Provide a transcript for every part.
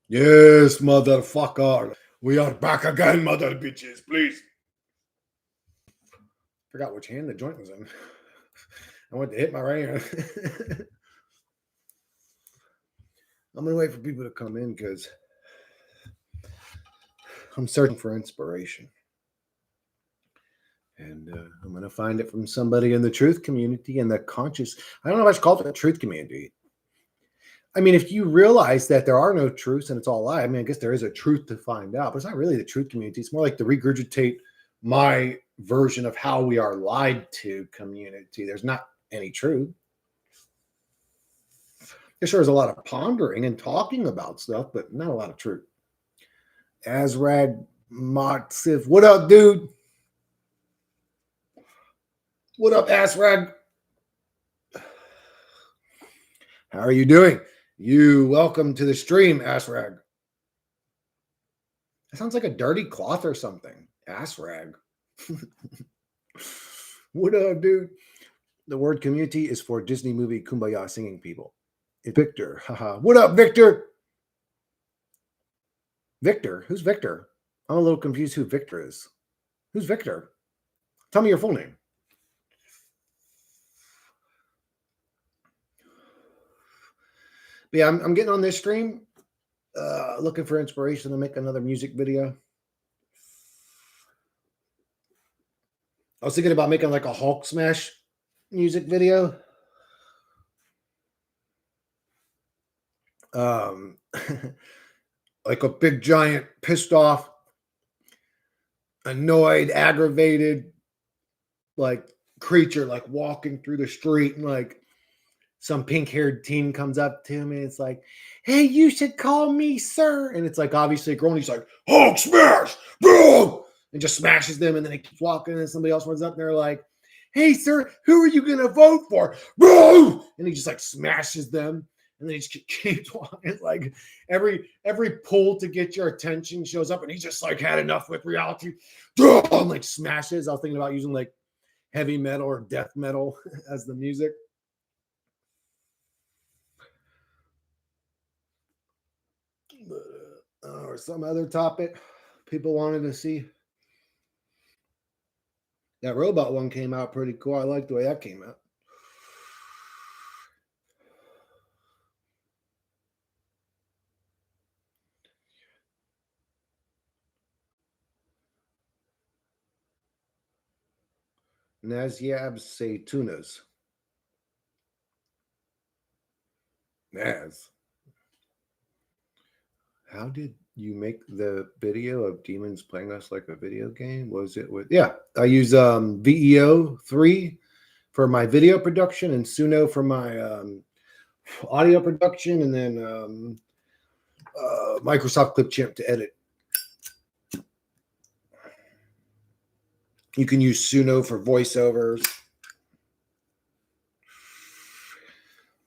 Yes, motherfucker. We are back again, mother bitches, please. Forgot which hand the joint was in. I went to hit my right hand. I'm going to wait for people to come in because I'm searching for inspiration. And I'm going to find it from somebody in the truth community and the conscious. I don't know if I should call it the truth community. I mean, if you realize that there are no truths and it's all lie, I mean, I guess there is a truth to find out, but it's not really the truth community. It's more like to regurgitate my version of how we are lied to community. There's not any truth. There sure is a lot of pondering and talking about stuff, but not a lot of truth. Azrag Motsif, what up, dude? What up, Azrag? How are you doing? You welcome to the stream, Asrag. That sounds like a dirty cloth or something. Asrag. What up, dude? The word community is for Disney movie Kumbaya singing people. It's Victor. Haha. What up, Victor? Victor? Who's Victor? I'm a little confused who Victor is. Who's Victor? Tell me your full name. But yeah, I'm getting on this stream, looking for inspiration to make another music video. I was thinking about making like a Hulk smash music video. Like a big giant pissed off, annoyed, aggravated, like creature, like walking through the street, and like some pink-haired teen comes up to him and it's like, "Hey, you should call me sir." And it's like obviously a girl, and he's like, "Hulk smash, boom!" and just smashes them, and then he keeps walking, and somebody else runs up and they're like, "Hey, sir, who are you gonna vote for?" Boom! And he just like smashes them. And then he just keeps walking. It's like every pull to get your attention shows up, and he just like had enough with reality. And like smashes. I was thinking about using like heavy metal or death metal as the music. Or some other topic people wanted to see. That robot one came out pretty cool. I like the way that came out. Nazyab Saytunas. Naz. How did you make the video of demons playing us like a video game? Was it with, yeah, I use VEO 3 for my video production and Suno for my audio production, and then Microsoft Clipchamp to edit. You can use Suno for voiceovers.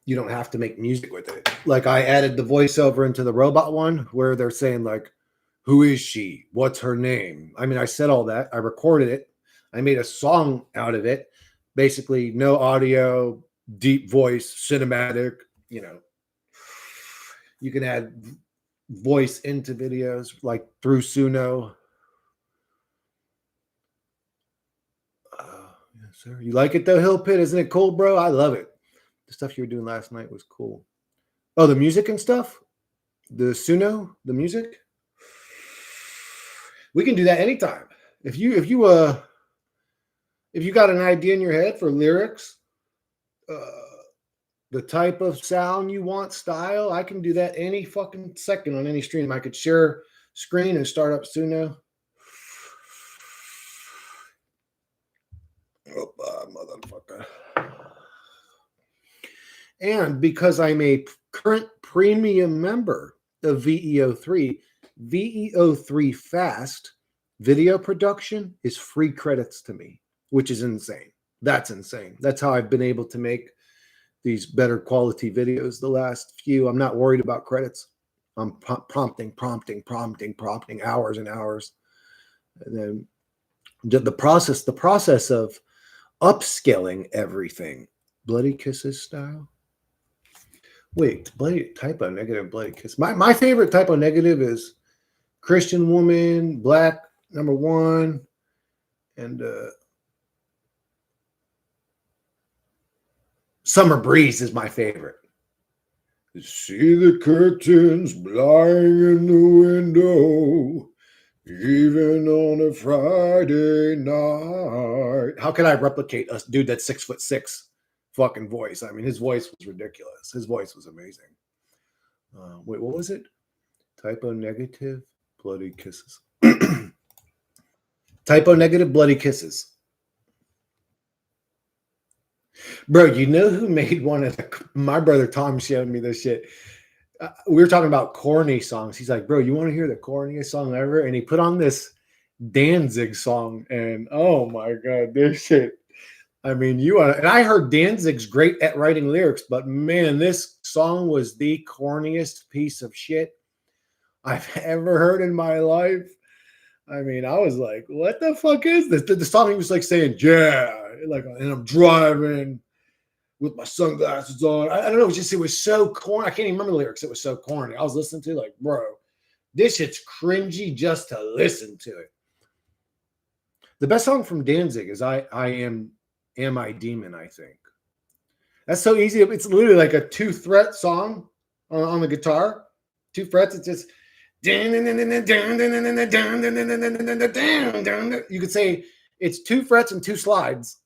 You don't have to make music with it. Like I added the voiceover into the robot one where they're saying like, "Who is she? What's her name?" I mean, I said all that. I recorded it. I made a song out of it. Basically, no audio, deep voice, cinematic. You know, you can add voice into videos like through Suno. Yes, sir. You like it though, Hill Pit? Isn't it cool, bro? I love it. The stuff you were doing last night was cool. Oh, the music and stuff? The Suno, the music? We can do that anytime. If you got an idea in your head for lyrics, the type of sound you want, style, I can do that any fucking second on any stream. I could share screen and start up Suno. Oh, motherfucker. And because I'm a current premium member of VEO3, VEO3 Fast video production is free credits to me, which is insane. That's insane. That's how I've been able to make these better quality videos the last few. I'm not worried about credits. I'm prompting hours and hours. And then the process of upscaling everything. Bloody Kisses style. Wait, bloody typo negative bloody kiss. My favorite typo negative is Christian woman, black number one, and Summer Breeze is my favorite. See the curtains blowing in the window, even on a Friday night. How can I replicate a dude that's 6'6" fucking voice? I mean, his voice was ridiculous. His voice was amazing. Wait, what was it? Typo negative, bloody kisses. Typo negative, bloody kisses. Bro, you know who made one of the, my brother Tom showed me this shit. We were talking about corny songs. He's like, bro, you want to hear the corniest song ever? And he put on this Danzig song, and oh my god, this shit. I mean, and I heard Danzig's great at writing lyrics, but man, this song was the corniest piece of shit I've ever heard in my life. I mean, I was like, what the fuck is this? The song he was like saying, yeah, like, and I'm driving with my sunglasses on. I don't know. It was so corny. I can't even remember the lyrics. It was so corny. I was listening to like, bro, this shit's cringy just to listen to it. The best song from Danzig is I Am I Demon, I think. That's so easy. It's literally like a 2-fret song on the guitar. 2 frets. It's just you could say it's 2 frets and 2 slides,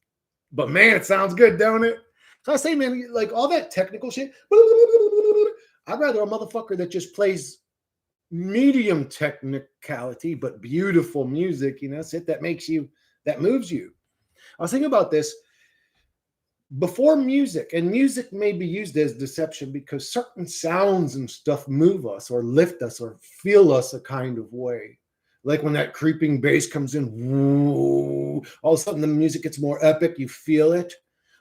but man, it sounds good, don't it? So I say, man, like all that technical shit, I'd rather a motherfucker that just plays medium technicality but beautiful music, shit that moves you. I was thinking about this before music, and music may be used as deception because certain sounds and stuff move us or lift us or feel us a kind of way. Like when that creeping bass comes in, whoo, all of a sudden the music gets more epic, you feel it.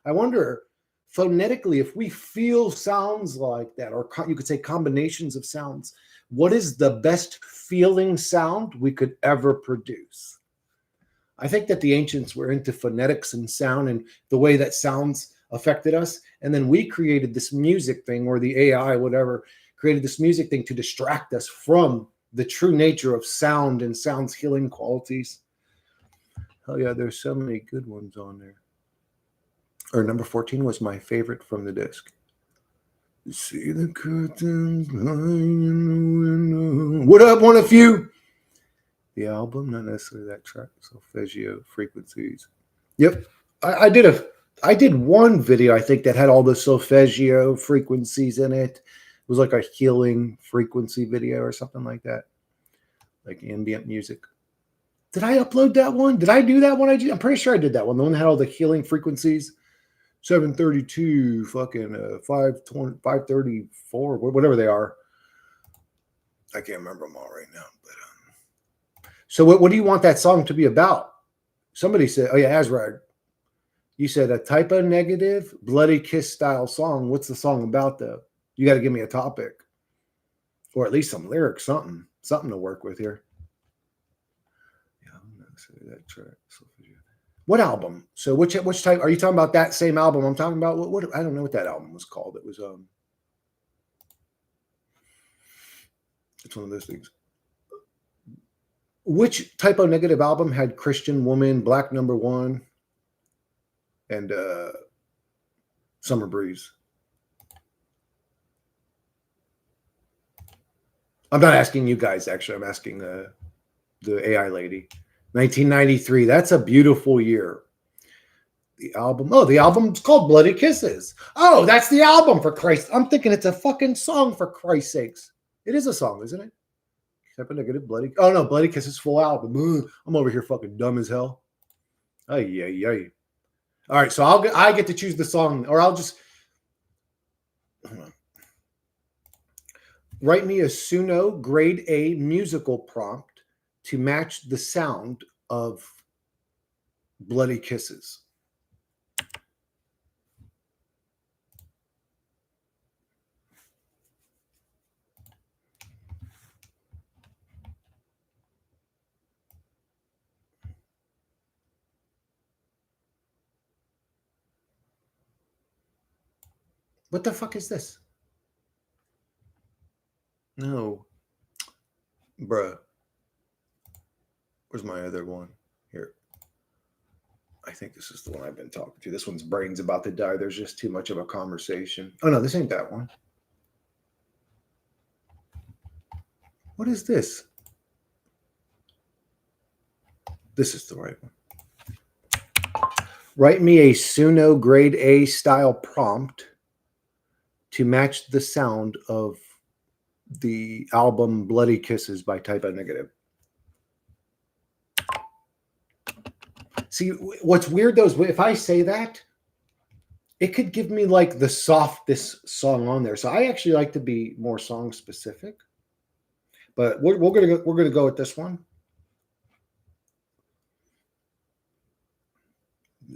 I wonder phonetically if we feel sounds like that, or you could say combinations of sounds, what is the best feeling sound we could ever produce? I think that the ancients were into phonetics and sound and the way that sounds affected us. And then we created this music thing, or the AI, whatever, created this music thing to distract us from the true nature of sound and sound's healing qualities. Hell yeah, there's so many good ones on there. Or number 14 was my favorite from the disc. See the curtains lying in the window. What up, one of you? The album, not necessarily that track. Solfeggio frequencies. Yep, I did one video I think that had all the solfeggio frequencies in it. It was like a healing frequency video or something like that, like ambient music. Did I upload that one? Did I do that one? I'm pretty sure I did that one. The one that had all the healing frequencies. 732, fucking 520, 534, whatever they are. I can't remember them all right now. But so what do you want that song to be about? Somebody said, oh yeah, Azrag. You said a typo negative, bloody kiss style song. What's the song about though? You got to give me a topic, or at least some lyrics, something to work with here. Yeah, I'm not say that track. What album? So which type are you talking about? That same album I'm talking about? What I don't know what that album was called. It was it's one of those things. Which typo negative album had Christian Woman, Black Number One, and Summer Breeze? I'm not asking you guys, actually. I'm asking the AI lady. 1993. That's a beautiful year. The album's called Bloody Kisses. Oh, that's the album, for Christ. I'm thinking it's a fucking song, for Christ's sakes. It is a song, isn't it? Type of negative, bloody. Oh no, Bloody Kisses full album. I'm over here fucking dumb as hell. Ay. All right, so I get to choose the song, or I'll just write me a Suno grade A musical prompt to match the sound of Bloody Kisses. What the fuck is this? No, bruh. Where's my other one? Here. I think this is the one I've been talking to. This one's brain's about to die. There's just too much of a conversation. Oh no, this ain't that one. What is this? This is the right one. Write me a Suno grade A style prompt to match the sound of the album Bloody Kisses by Type O Negative. See, what's weird though is if I say that, it could give me like the softest song on there. So I actually like to be more song specific. But we're gonna go with this one.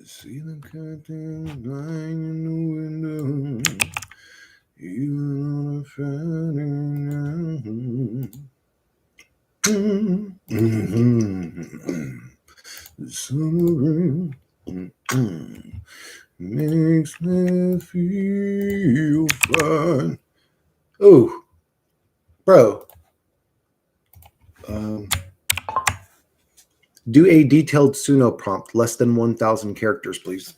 See the curtain lying in the window, even on a Friday night. The summer rain makes me feel fine. Oh, bro. Do a detailed Suno prompt, less than 1,000 characters, please.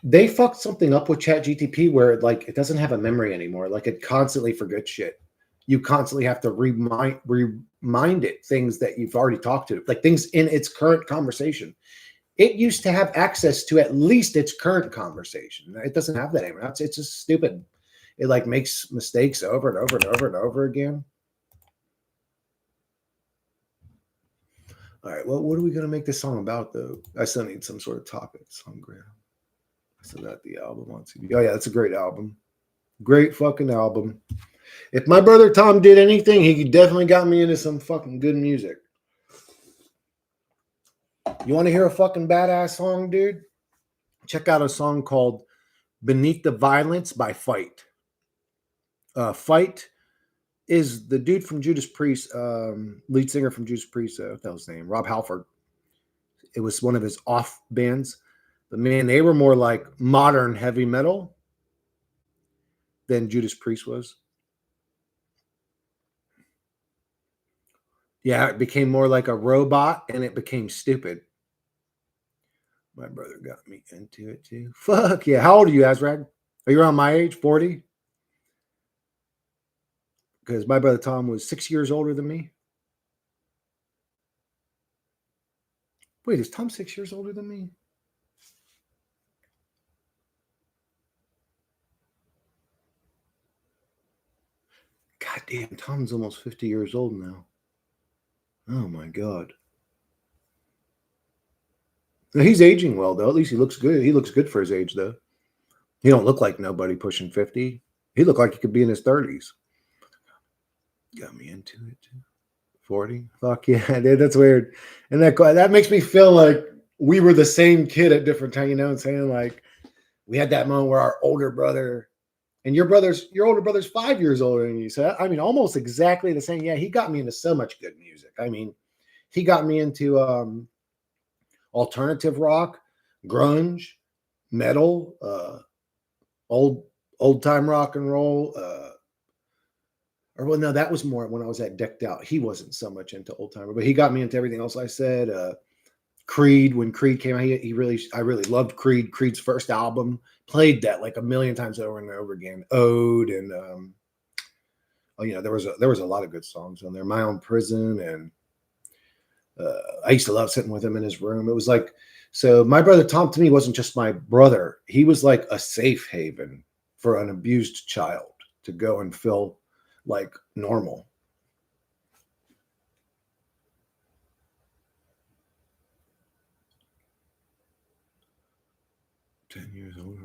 They fucked something up with ChatGTP where it doesn't have a memory anymore. Like it constantly forgets shit. You constantly have to remind it things that you've already talked to, like things in its current conversation. It used to have access to at least its current conversation. It doesn't have that anymore. It's just stupid. It like makes mistakes over and over and over and over again. All right, well, what are we going to make this song about, though? I still need some sort of topic. Songgram. I still got the album on CD. Oh, yeah, that's a great album. Great fucking album. If my brother Tom did anything, he definitely got me into some fucking good music. You want to hear a fucking badass song, dude? Check out a song called Beneath the Violence by Fight. Fight is the dude from Judas Priest, lead singer from Judas Priest, what the hell's his name? Rob Halford. It was one of his off bands. But man, they were more like modern heavy metal than Judas Priest was. Yeah, it became more like a robot and it became stupid. My brother got me into it too. Fuck yeah. How old are you, Azrag? Are you around my age, 40? Because my brother Tom was 6 years older than me. Wait, is Tom 6 years older than me? God damn, Tom's almost 50 years old now. Oh my God. Now, he's aging well, though. At least he looks good. He looks good for his age, though. He don't look like nobody pushing 50. He looked like he could be in his 30s. Got me into it, too. 40? Fuck yeah, dude, that's weird. And that makes me feel like we were the same kid at different times, you know what I'm saying? Like, we had that moment where our older brother, and your older brother's 5 years older than you. So, I mean, almost exactly the same. Yeah, he got me into so much good music. I mean, he got me into alternative rock, grunge, metal, old time rock and roll. Or well, no, that was more when I was at Decked Out. He wasn't so much into old timer, but he got me into everything else I said. Creed, when Creed came out, I really loved Creed. Creed's first album, played that like a million times over and over again. Ode and there was a lot of good songs on there. My Own Prison, and I used to love sitting with him in his room. It was like, so my brother Tom to me wasn't just my brother. He was like a safe haven for an abused child to go and feel like normal. Years old.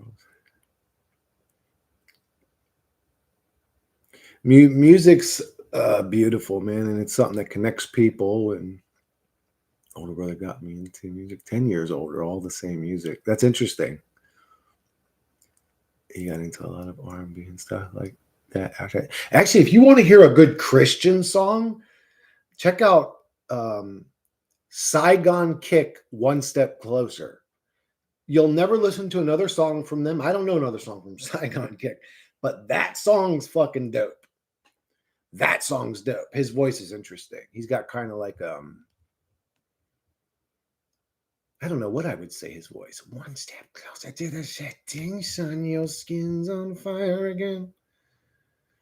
Music's beautiful, man, and it's something that connects people. And older brother got me into music. 10 years older, all the same music. That's interesting. He got into a lot of R&B and stuff like that. Actually, if you want to hear a good Christian song, check out Saigon Kick, One Step Closer. You'll never listen to another song from them. I don't know another song from Saigon Kick, but that song's fucking dope. That song's dope. His voice is interesting. He's got kind of like I don't know what I would say his voice. One step closer to the setting sun, your skin's on fire again.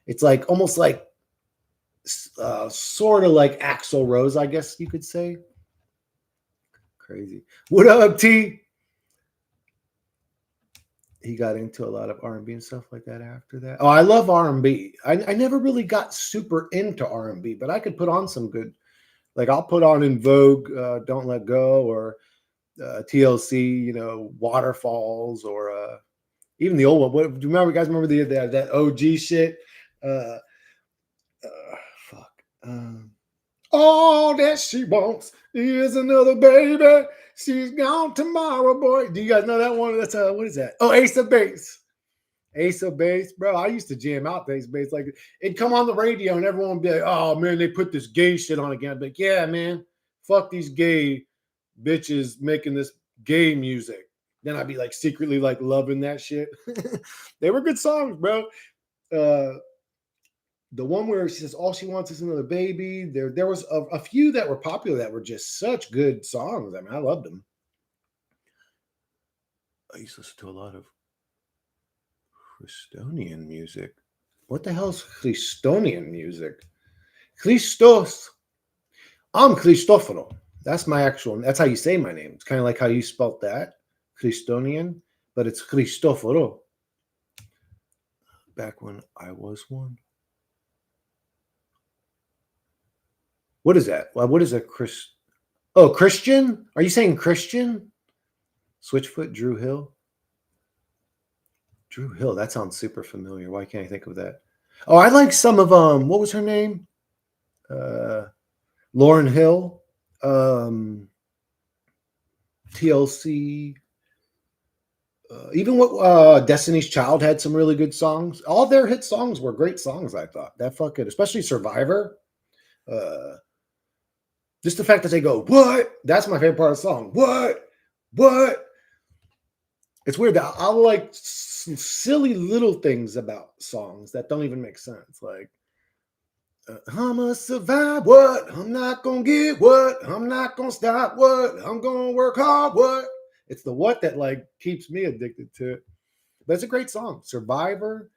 It's like almost like sort of like Axl Rose, I guess you could say. Crazy. What up, T? He got into a lot of R&B and stuff like that after that. Oh, I love R&B. I never really got super into R&B, but I could put on some good, like I'll put on In Vogue, Don't Let Go, or TLC, Waterfalls, or even the old one. What, do you remember, guys? Remember that OG shit? Uh, Fuck. All that she wants is another baby. She's gone tomorrow, boy. Do you guys know that one? That's what is that? Oh, Ace of Base. Ace of Base, bro. I used to jam out to Ace of Base. Like it'd come on the radio and everyone would be like, "Oh man, they put this gay shit on again." But yeah, man, fuck these gay bitches making this gay music. Then I'd be like secretly like loving that shit. They were good songs, bro. The one where she says all she wants is another baby. There was a few that were popular that were just such good songs. I mean, I loved them. I used to listen to a lot of Christonian music. What the hell is Christonian music? Christos. I'm Cristoforo. That's my actual. That's how you say my name. It's kind of like how you spelt that, Christonian, but it's Cristoforo. Back when I was one. What is that? What is a Chris? Oh, Christian? Are you saying Christian? Switchfoot, Drew Hill. Drew Hill. That sounds super familiar. Why can't I think of that? Oh, I like some of what was her name? Lauren Hill. TLC. Even what Destiny's Child had some really good songs. All their hit songs were great songs. I thought that fucking, especially Survivor. Just the fact that they go, "What?" That's my favorite part of the song. What? It's weird that I like some silly little things about songs that don't even make sense. Like, I'ma survive. What? I'm not gonna get what? I'm not gonna stop. What? I'm gonna work hard. What? It's the what that like keeps me addicted to it. But it's a great song. Survivor,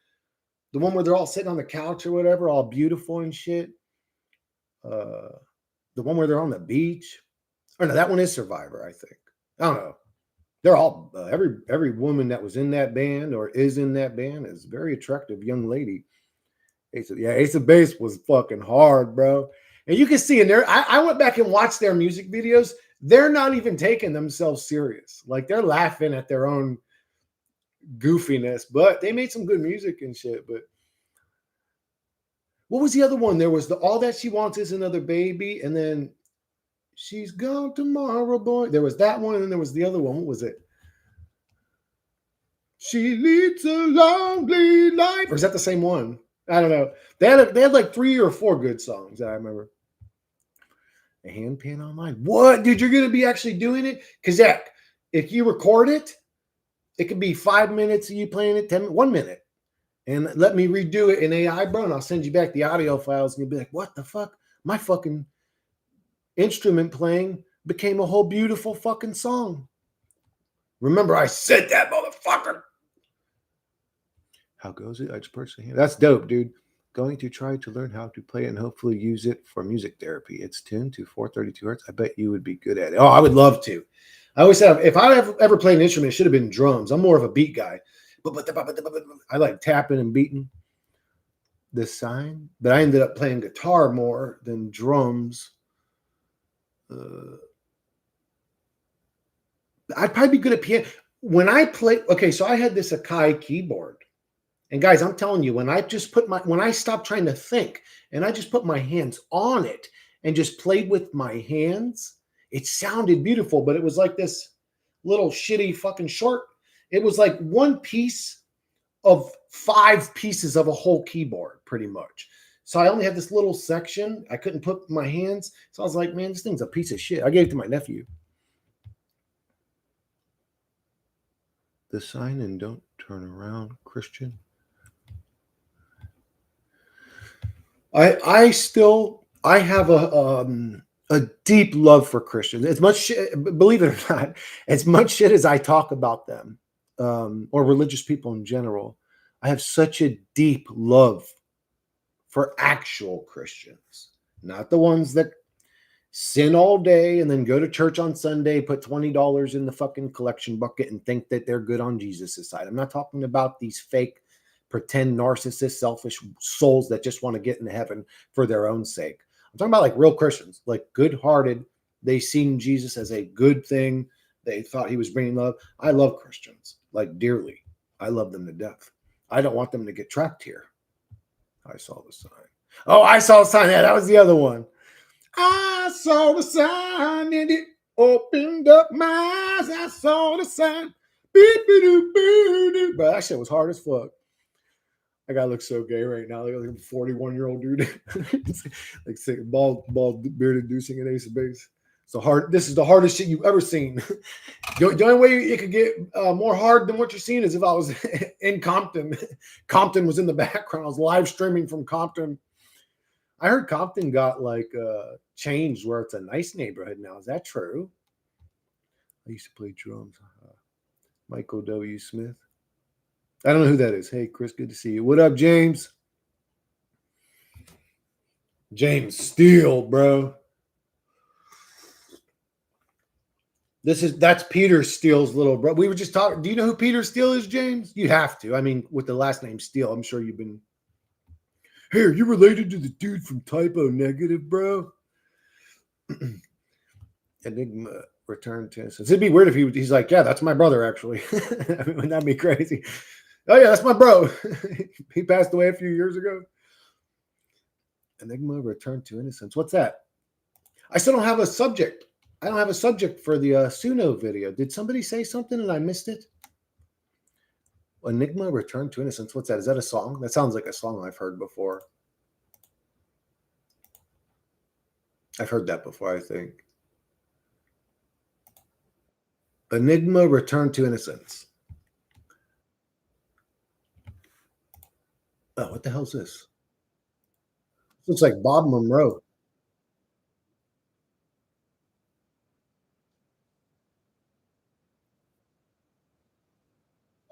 the one where they're all sitting on the couch or whatever, all beautiful and shit. The one where they're on the beach. Or no, that one is Survivor, I think. I don't know. They're all every woman that was in that band or is in that band is a very attractive young lady. Ace of Base was fucking hard, bro. And you can see in there, I went back and watched their music videos. They're not even taking themselves serious. Like they're laughing at their own goofiness, but they made some good music and shit. But what was the other one? There was the All That She Wants Is Another Baby, and then She's Gone Tomorrow, Boy. There was that one, and then there was the other one. What was it? She leads a lonely life. Or is that the same one? I don't know. They had like 3 or 4 good songs that I remember. A handpan online. What, dude? You're gonna be actually doing it? Because if you record it, it could be 5 minutes of you playing it, 1 minute. And let me redo it in AI, bro. And I'll send you back the audio files, and you'll be like, what the fuck? My fucking instrument playing became a whole beautiful fucking song. Remember, I said that, motherfucker. How goes it? I just personally. That's dope, dude. Going to try to learn how to play it and hopefully use it for music therapy. It's tuned to 432 hertz. I bet you would be good at it. Oh, I would love to. I always said if I ever played an instrument, it should have been drums. I'm more of a beat guy. I like tapping and beating the sign, but I ended up playing guitar more than drums. I'd probably be good at piano. When I play, okay, so I had this Akai keyboard. And guys, I'm telling you, when I stopped trying to think and I just put my hands on it and just played with my hands, it sounded beautiful, but it was like this little shitty fucking short. It was like one piece of 5 pieces of a whole keyboard, pretty much. So I only had this little section. I couldn't put my hands. So I was like, man, this thing's a piece of shit. I gave it to my nephew. The sign and don't turn around, Christian. I have a deep love for Christians. As much shit, believe it or not, as much shit as I talk about them, or religious people in general, I have such a deep love for actual Christians, not the ones that sin all day and then go to church on Sunday, put $20 in the fucking collection bucket and think that they're good on Jesus' side. I'm not talking about these fake, pretend, narcissist, selfish souls that just want to get into heaven for their own sake. I'm talking about like real Christians, like good hearted. They seen Jesus as a good thing. They thought he was bringing love. I love Christians like dearly. I love them to death. I don't want them to get trapped here. I saw the sign. Oh, I saw the sign. Yeah, that was the other one. I saw the sign and it opened up my eyes. I saw the sign. But that shit was hard as fuck. I gotta look so gay right now. Like a 41-year-old dude. Like bald bearded dude singing Ace of Base. So hard. This is the hardest shit you've ever seen. The only way it could get more hard than what you're seeing is if I was in Compton. Compton was in the background. I was live streaming from Compton. I heard Compton got like changed where it's a nice neighborhood now. Is that true? I used to play drums. Michael W. Smith. I don't know who that is. Hey, Chris, good to see you. What up, James? James Steele, bro. That's Peter Steele's little bro. We were just talking. Do you know who Peter Steele is, James? You have to. I mean, with the last name Steele, I'm sure you've been. Hey, are you related to the dude from Typo Negative, bro? Enigma returned to innocence. It'd be weird if he's like, yeah, that's my brother, actually. I mean, wouldn't that be crazy? Oh, yeah, that's my bro. He passed away a few years ago. Enigma returned to innocence. What's that? I still don't have a subject. I don't have a subject for the Suno video. Did somebody say something and I missed it? Enigma returned to innocence. What's that? Is that a song? That sounds like a song I've heard before. I've heard that before, I think. Enigma returned to innocence. Oh, what the hell is this? Looks like Bob Monroe.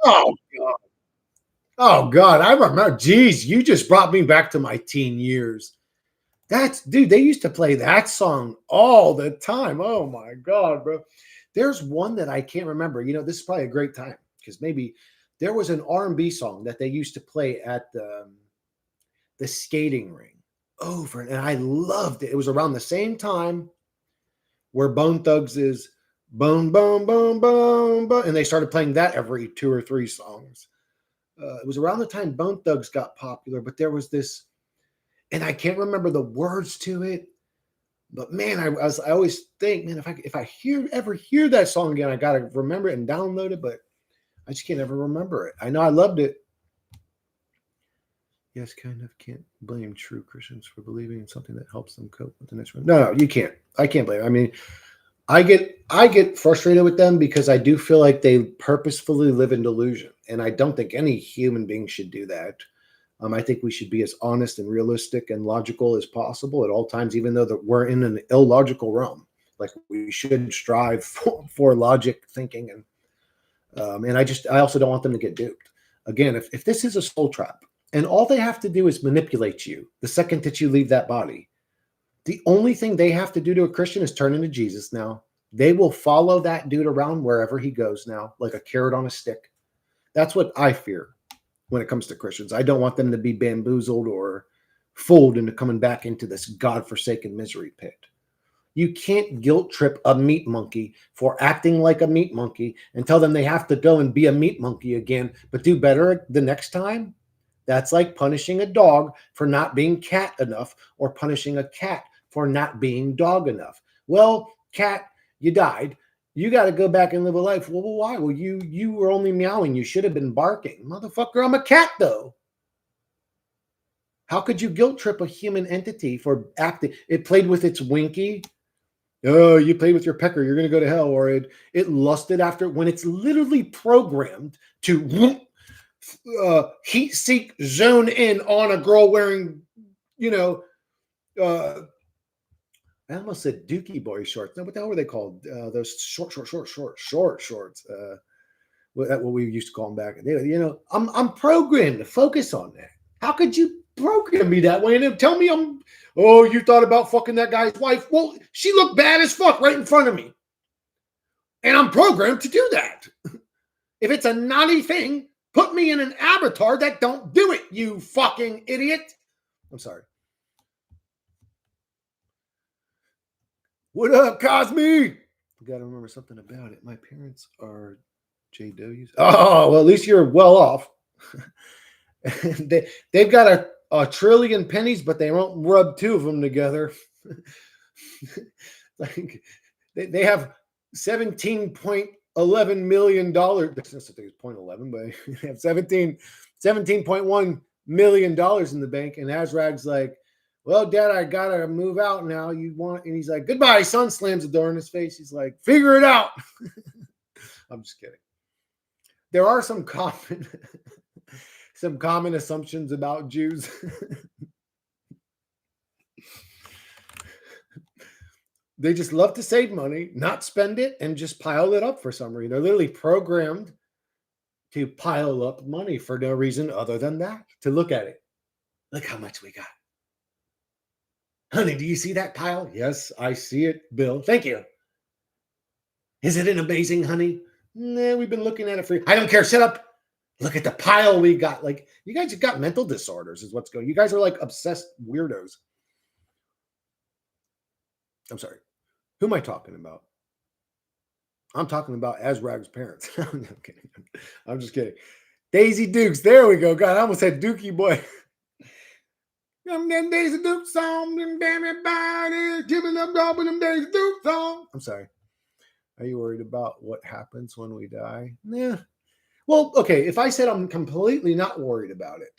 Oh God. Oh God. I remember. Geez, you just brought me back to my teen years. That's dude, they used to play that song all the time. Oh my God, bro. There's one that I can't remember. You know, this is probably a great time because maybe there was an R&B song that they used to play at the skating ring over, and I loved it. It was around the same time where Bone Thugs is Bone, Bone, Bone, Bone, Bone, and they started playing that every 2 or 3 songs. It was around the time Bone Thugs got popular, but there was this, and I can't remember the words to it. But man, I always think, man, if I ever hear that song again, I gotta remember it and download it, but I just can't ever remember it. I know I loved it. Yes, kind of can't blame true Christians for believing in something that helps them cope with the next one. No, you can't. I can't blame. I mean, I get frustrated with them because I do feel like they purposefully live in delusion, and I don't think any human being should do that. I think we should be as honest and realistic and logical as possible at all times, even though that we're in an illogical realm. Like we should strive for logic thinking, and I also don't want them to get duped. Again, if this is a soul trap, and all they have to do is manipulate you the second that you leave that body, the only thing they have to do to a Christian is turn into Jesus now. They will follow that dude around wherever he goes now, like a carrot on a stick. That's what I fear when it comes to Christians. I don't want them to be bamboozled or fooled into coming back into this godforsaken misery pit. You can't guilt trip a meat monkey for acting like a meat monkey and tell them they have to go and be a meat monkey again, but do better the next time. That's like punishing a dog for not being cat enough or punishing a cat for not being dog enough. Well, cat, you died. You got to go back and live a life. Well, why? Well, you were only meowing. You should have been barking. Motherfucker, I'm a cat, though. How could you guilt trip a human entity for acting? It played with its winky. Oh, you played with your pecker. You're going to go to hell. Or it lusted after when it's literally programmed to heat seek zone in on a girl wearing you know, uh, I almost said Dookie Boy shorts. No, what the hell were they called? Those short shorts. What we used to call them back in the day. You know, I'm programmed to focus on that. How could you program me that way and then tell me oh, you thought about fucking that guy's wife? Well, she looked bad as fuck right in front of me. And I'm programmed to do that. If it's a naughty thing, put me in an avatar that don't do it, you fucking idiot. I'm sorry. What up, Cosme? I gotta remember something about it. My parents are JWs. Oh, well, at least you're well off. They've got a trillion pennies, but they won't rub two of them together. Like they have $17.11 million. That's I think it's 0.11, but they have $17.1 million in the bank. And Azrag's like, well, Dad, I gotta move out now. You want? And he's like, goodbye, son. Slams the door in his face. He's like, figure it out. I'm just kidding. There are some common assumptions about Jews. They just love to save money, not spend it, and just pile it up for some reason. They're literally programmed to pile up money for no reason other than that. To look at it. Look how much we got. Honey, do you see that pile? Yes, I see it, Bill. Thank you. Is it an amazing, honey? Nah, we've been looking at it for. I don't care. Shut up. Look at the pile we got. Like, you guys have got mental disorders, is what's going. You guys are like obsessed weirdos. I'm sorry. Who am I talking about? I'm talking about Azrag's parents. I'm kidding. I'm just kidding. Daisy Dukes. There we go. God, I almost said Dookie Boy. Them Daisy Dukes song, them damn everybody, giving up dog with them Daisy Dukes song. I'm sorry. Are you worried about what happens when we die? Yeah. Well, okay. If I said I'm completely not worried about it,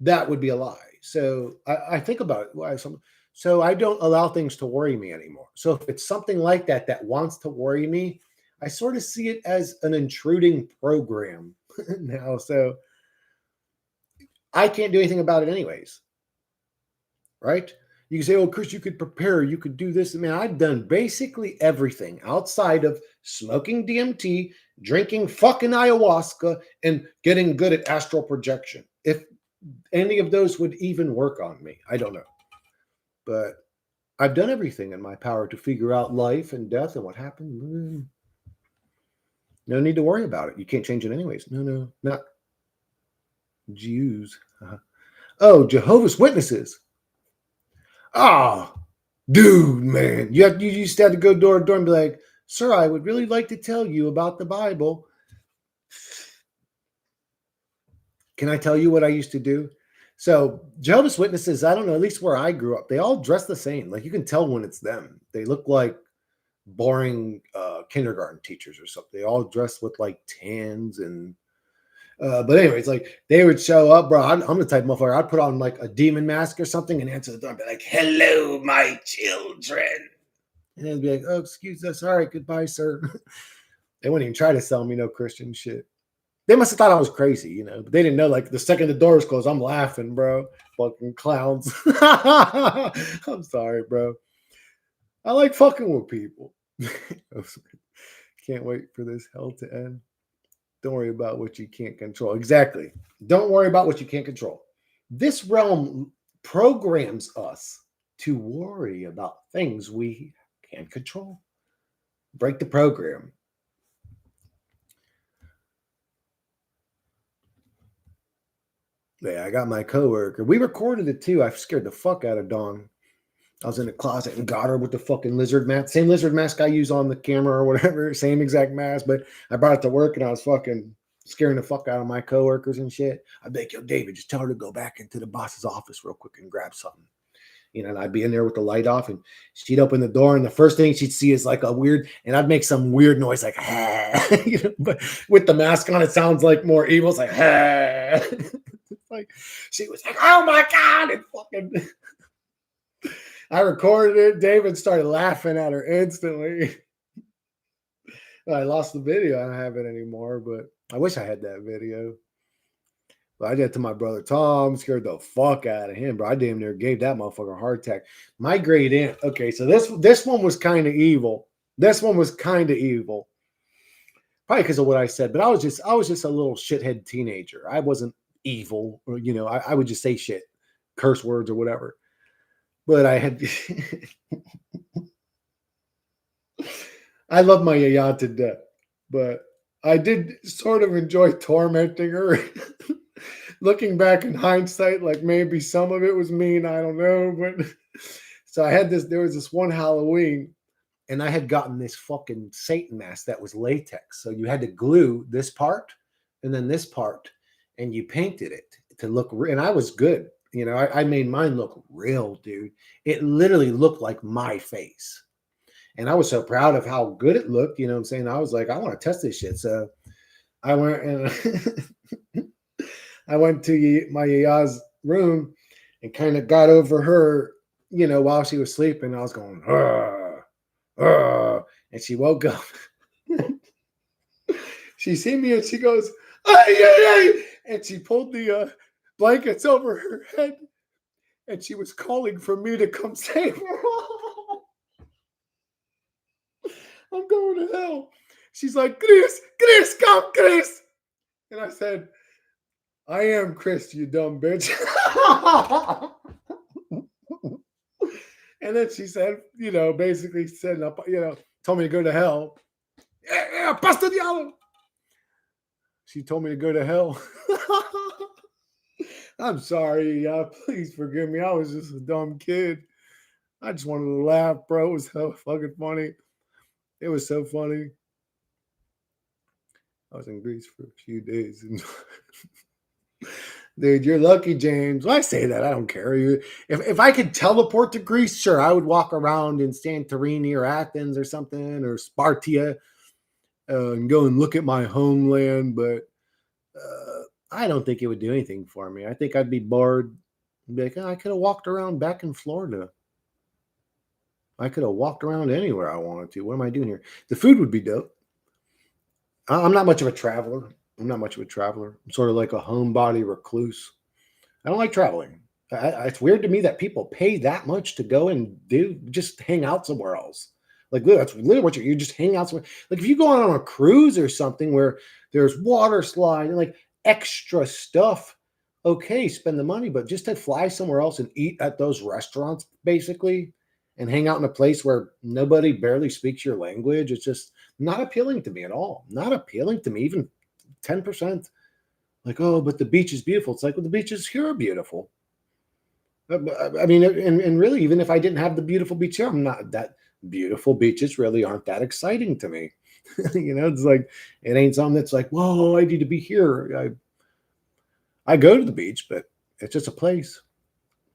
that would be a lie. So I think about it. Why? So I don't allow things to worry me anymore. So if it's something like that wants to worry me, I sort of see it as an intruding program now. So I can't do anything about it anyways. Right? You can say, oh, Chris, you could prepare, you could do this. Man, I've done basically everything outside of smoking DMT, drinking fucking ayahuasca, and getting good at astral projection. If any of those would even work on me, I don't know. But I've done everything in my power to figure out life and death and what happened. No need to worry about it. You can't change it anyways. No, not Jews. Oh, Jehovah's Witnesses. Oh, dude, man. You used to have to go door to door and be like, sir, I would really like to tell you about the Bible. Can I tell you what I used to do? So Jehovah's Witnesses, I don't know, at least where I grew up, they all dress the same. Like you can tell when it's them. They look like boring kindergarten teachers or something. They all dress with like tans and but anyways, like they would show up, bro. I'm the type of motherfucker. I'd put on like a demon mask or something and answer the door and be like, hello, my children. And they'd be like, oh, excuse us. All right, goodbye, sir. They wouldn't even try to sell me no Christian shit. They must have thought I was crazy, but they didn't know, like, the second the doors closed, I'm laughing, bro. Fucking clowns. I'm sorry, bro. I like fucking with people. Can't wait for this hell to end. Don't worry about what you can't control. Exactly. Don't worry about what you can't control. This realm programs us to worry about things we can't control. Break the program. Yeah, I got my coworker. We recorded it too. I scared the fuck out of Dawn. I was in the closet and got her with the fucking lizard mask. Same lizard mask I use on the camera or whatever. Same exact mask. But I brought it to work and I was fucking scaring the fuck out of my coworkers and shit. I'd be like, yo, David, just tell her to go back into the boss's office real quick and grab something. And I'd be in there with the light off and she'd open the door and the first thing she'd see is like a weird, and I'd make some weird noise like, but with the mask on, it sounds like more evil. It's like, like she was like, oh my God. And fucking I recorded it. David started laughing at her instantly. I lost the video. I don't have it anymore, but I wish I had that video. But I did it to my brother Tom, scared the fuck out of him, bro. I damn near gave that motherfucker a heart attack. My great aunt. Okay, so this one was kind of evil. This one was kind of evil. Probably because of what I said, but I was just a little shithead teenager. I wasn't evil, or I would just say shit, curse words or whatever. But I had I love my yaya to death, but I did sort of enjoy tormenting her. Looking back in hindsight, like maybe some of it was mean, I don't know. But so there was this one Halloween, and I had gotten this fucking Satan mask that was latex. So you had to glue this part and then this part, and you painted it to look and I was good. I made mine look real, dude. It literally looked like my face. And I was so proud of how good it looked. You know what I'm saying? I was like, I want to test this shit. So I went and I went to my yaya's room and kind of got over her, while she was sleeping. I was going, and she woke up. She see me and she goes, ay, ay, ay, and she pulled the blankets over her head and she was calling for me to come save her. I'm going to hell. She's like, Chris, come, Chris. And I said, I am Chris, you dumb bitch. And then she said, basically said, told me to go to hell. Yeah, Pastor Diallo. She told me to go to hell. I'm sorry, please forgive me. I was just a dumb kid. I just wanted to laugh, bro. It was so fucking funny. It was so funny. I was in Greece for a few days. And dude, you're lucky, James. When I say that, I don't care. If I could teleport to Greece, sure, I would walk around in Santorini or Athens or something, or Spartia, and go and look at my homeland. But I don't think it would do anything for me. I think I'd be bored. I'd be like, I could have walked around back in Florida. I could have walked around anywhere I wanted to. What am I doing here? The food would be dope. I'm not much of a traveler. I'm sort of like a homebody recluse. I don't like traveling. It's weird to me that people pay that much to go and just hang out somewhere else. Like, that's literally what you just hang out somewhere. Like, if you go on a cruise or something where there's water slide and like extra stuff, okay, spend the money. But just to fly somewhere else and eat at those restaurants, basically, and hang out in a place where nobody barely speaks your language, it's just not appealing to me at all. Not appealing to me, even 10%. Like, oh, but the beach is beautiful. It's like, well, the beaches here are beautiful. I mean, and really, even if I didn't have the beautiful beach here, I'm not that beautiful beaches really aren't that exciting to me. It's like, it ain't something that's like, whoa, I need to be here. I go to the beach, but it's just a place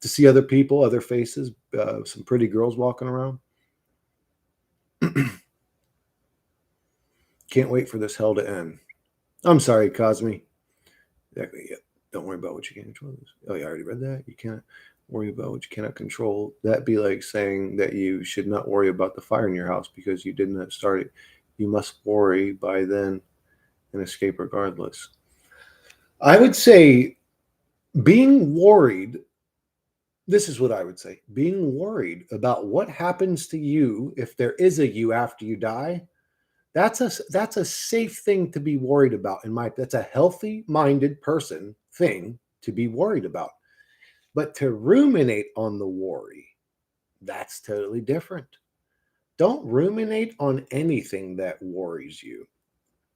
to see other people, other faces, some pretty girls walking around. Can't wait for this hell to end. I'm sorry, Cosme. Exactly. Yeah. Don't worry about what you can't control. Oh, yeah, I already read that. You can't worry about what you cannot control. That'd be like saying that you should not worry about the fire in your house because you did not start it. You must worry by then and escape regardless. I would say being worried. This is what I would say. Being worried about what happens to you if there is a you after you die. That's a safe thing to be worried about. That's a healthy-minded person thing to be worried about. But to ruminate on the worry, that's totally different. Don't ruminate on anything that worries you.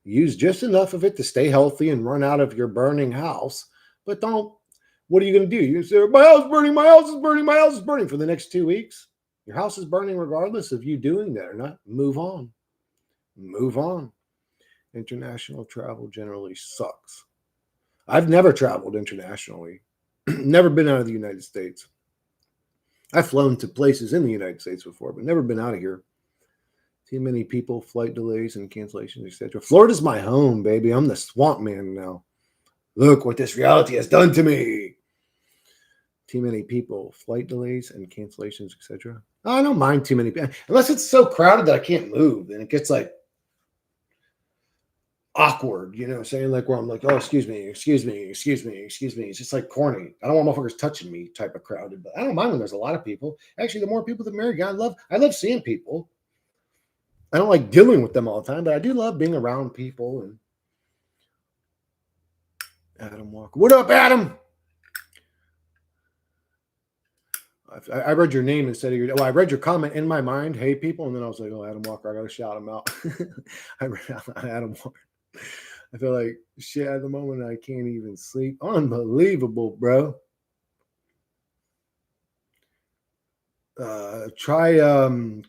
Use just enough of it to stay healthy and run out of your burning house. But don't. What are you going to do? You say, my house is burning, my house is burning, my house is burning for the next 2 weeks. Your house is burning regardless of you doing that or not. Move on. Move on. International travel generally sucks. I've never traveled internationally. Never been out of the United States. I've flown to places in the United States before, but never been out of here. Too many people, flight delays and cancellations, etc. Florida's my home, baby. I'm the swamp man now. Look what this reality has done to me. Too many people, flight delays and cancellations, etc. I don't mind too many people. Unless it's so crowded that I can't move. Then it gets like, awkward, you know, saying like where I'm like, oh, excuse me, excuse me, excuse me, excuse me. It's just like corny. I don't want motherfuckers touching me type of crowded, but I don't mind when there's a lot of people. Actually, the more people the merrier. I love seeing people. I don't like dealing with them all the time, but I do love being around people. And Adam Walker, what up, Adam? I read your name instead of your. Well, I read your comment in my mind. Hey, people, and then I was like, oh, Adam Walker, I gotta shout him out. I read Adam Walker. I feel like shit at the moment. I can't even sleep. Unbelievable, bro. Try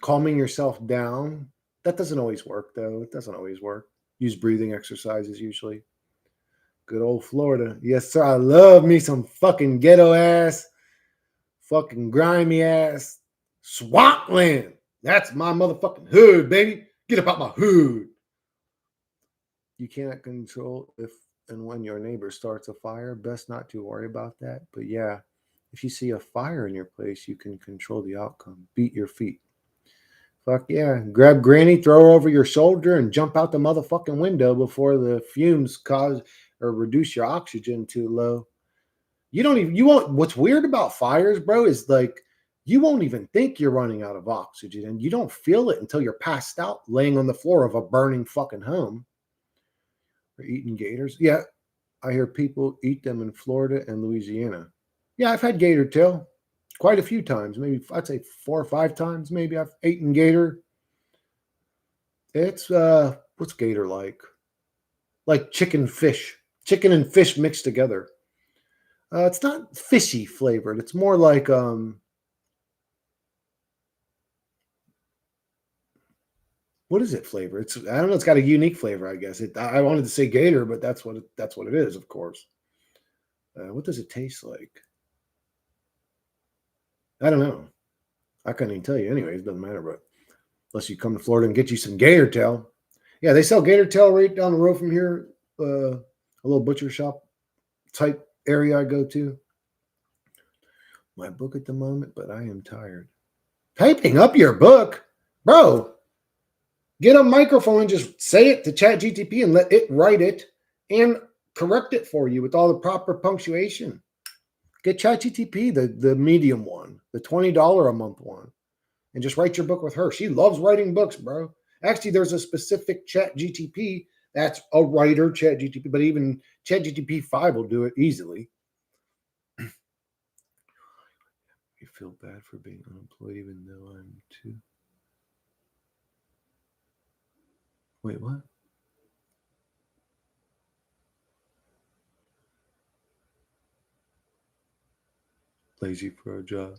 calming yourself down. That doesn't always work, though. It doesn't always work. Use breathing exercises usually. Good old Florida. Yes, sir. I love me some fucking ghetto ass, fucking grimy ass swampland. That's my motherfucking hood, baby. Get up out my hood. You can't control if and when your neighbor starts a fire. Best not to worry about that. But yeah, if you see a fire in your place, you can control the outcome. Beat your feet. Fuck yeah. Grab granny, throw her over your shoulder, and jump out the motherfucking window before the fumes cause or reduce your oxygen too low. You won't, what's weird about fires, bro, is like you won't even think you're running out of oxygen and you don't feel it until you're passed out laying on the floor of a burning fucking home. Or eating gators. Yeah, I hear people eat them in Florida and Louisiana. Yeah, I've had gator tail quite a few times. Maybe I'd say 4 or 5 times. Maybe I've eaten gator. It's what's gator like? Like chicken and fish mixed together. It's not fishy flavored. It's more like what is it flavor? It's I don't know. It's got a unique flavor, I guess. I wanted to say gator, but that's what it is, of course. What does it taste like? I don't know. I couldn't even tell you. Anyways, it doesn't matter. But unless you come to Florida and get you some gator tail, yeah, they sell gator tail right down the road from here. A little butcher shop type area I go to. My book at the moment, but I am tired. Typing up your book, bro. Get a microphone and just say it to ChatGTP and let it write it and correct it for you with all the proper punctuation. Get ChatGTP, the medium one, the $20 a month one, and just write your book with her. She loves writing books, bro. Actually, there's a specific ChatGTP that's a writer ChatGTP, but even ChatGTP 5 will do it easily. You feel bad for being unemployed, even though I'm too. Wait, what? Lazy for a job.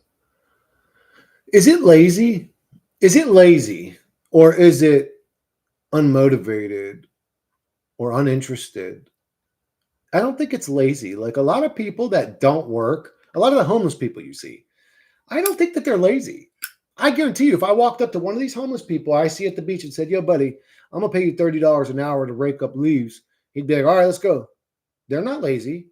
Is it lazy? Is it lazy? Or is it unmotivated or uninterested? I don't think it's lazy. Like a lot of people that don't work, a lot of the homeless people you see, I don't think that they're lazy. I guarantee you, if I walked up to one of these homeless people I see at the beach and said, yo, buddy, I'm going to pay you $30 an hour to rake up leaves, he'd be like, all right, let's go. They're not lazy.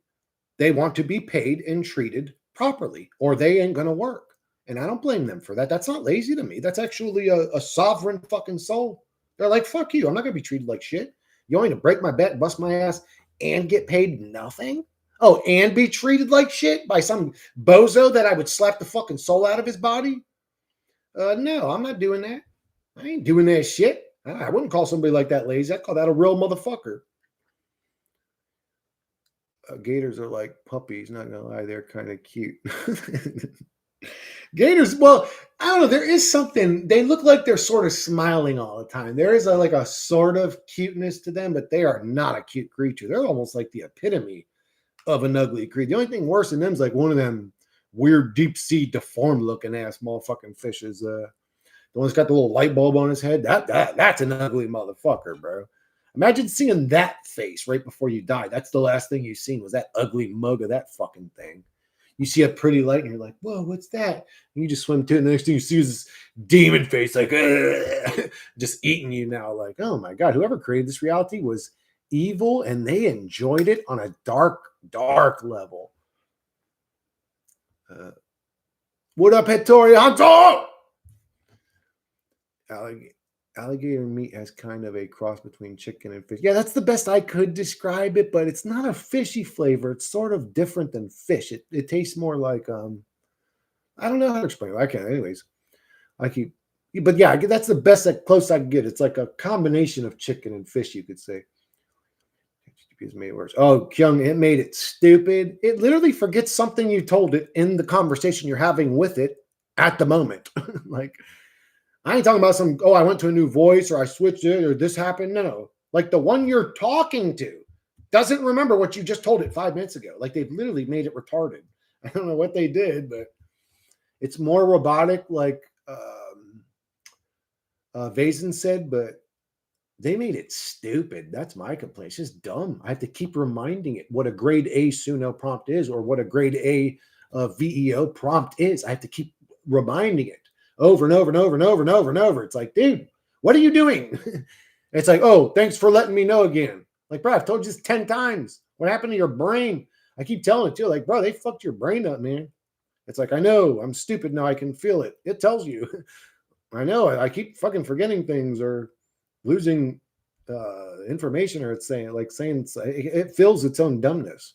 They want to be paid and treated properly, or they ain't going to work. And I don't blame them for that. That's not lazy to me. That's actually a sovereign fucking soul. They're like, fuck you. I'm not going to be treated like shit. You want me to break my back, bust my ass, and get paid nothing? Oh, and be treated like shit by some bozo that I would slap the fucking soul out of his body? No, I'm not doing that. I ain't doing that shit. I wouldn't call somebody like that lazy. I'd call that a real motherfucker. Gators are like puppies. Not gonna lie, they're kind of cute. Gators, well, I don't know. There is something. They look like they're sort of smiling all the time. There is like a sort of cuteness to them, but they are not a cute creature. They're almost like the epitome of an ugly creature. The only thing worse than them is like one of them weird deep sea deformed looking ass motherfucking fishes. The one's got the little light bulb on his head. That's an ugly motherfucker, bro. Imagine seeing that face right before you die. That's the last thing you've seen was that ugly mug of that fucking thing. You see a pretty light and you're like, whoa, what's that? And you just swim to it. And the next thing you see is this demon face, like, just eating you now. Like, oh my God, whoever created this reality was evil and they enjoyed it on a dark, dark level. What up, Hattori Hanzo? Alligator meat has kind of a cross between chicken and fish. Yeah, that's the best I could describe it, but it's not a fishy flavor. It's sort of different than fish. It tastes more like I don't know how to explain it. I can't. Anyways, I keep, but yeah, that's the best close I can get. It's like a combination of chicken and fish, you could say. It's made it worse. Oh, Kyung, it made it stupid. It literally forgets something you told it in the conversation you're having with it at the moment. Like, I ain't talking about some, oh, I went to a new voice or I switched it or this happened. No. Like the one you're talking to doesn't remember what you just told it 5 minutes ago. Like they've literally made it retarded. I don't know what they did, but it's more robotic, like Vazen said, but they made it stupid. That's my complaint. It's just dumb. I have to keep reminding it what a grade A Suno prompt is or what a grade A VEO prompt is. I have to keep reminding it over and over and over and over and over and over. It's like, dude, what are you doing? It's like, oh, thanks for letting me know again. Like, bro, I've told you this 10 times. What happened to your brain? I keep telling it too. Like, bro, they fucked your brain up, man. It's like, I know, I'm stupid now. I can feel it. It tells you. I know. I keep fucking forgetting things or losing information, or it's saying it feels its own dumbness.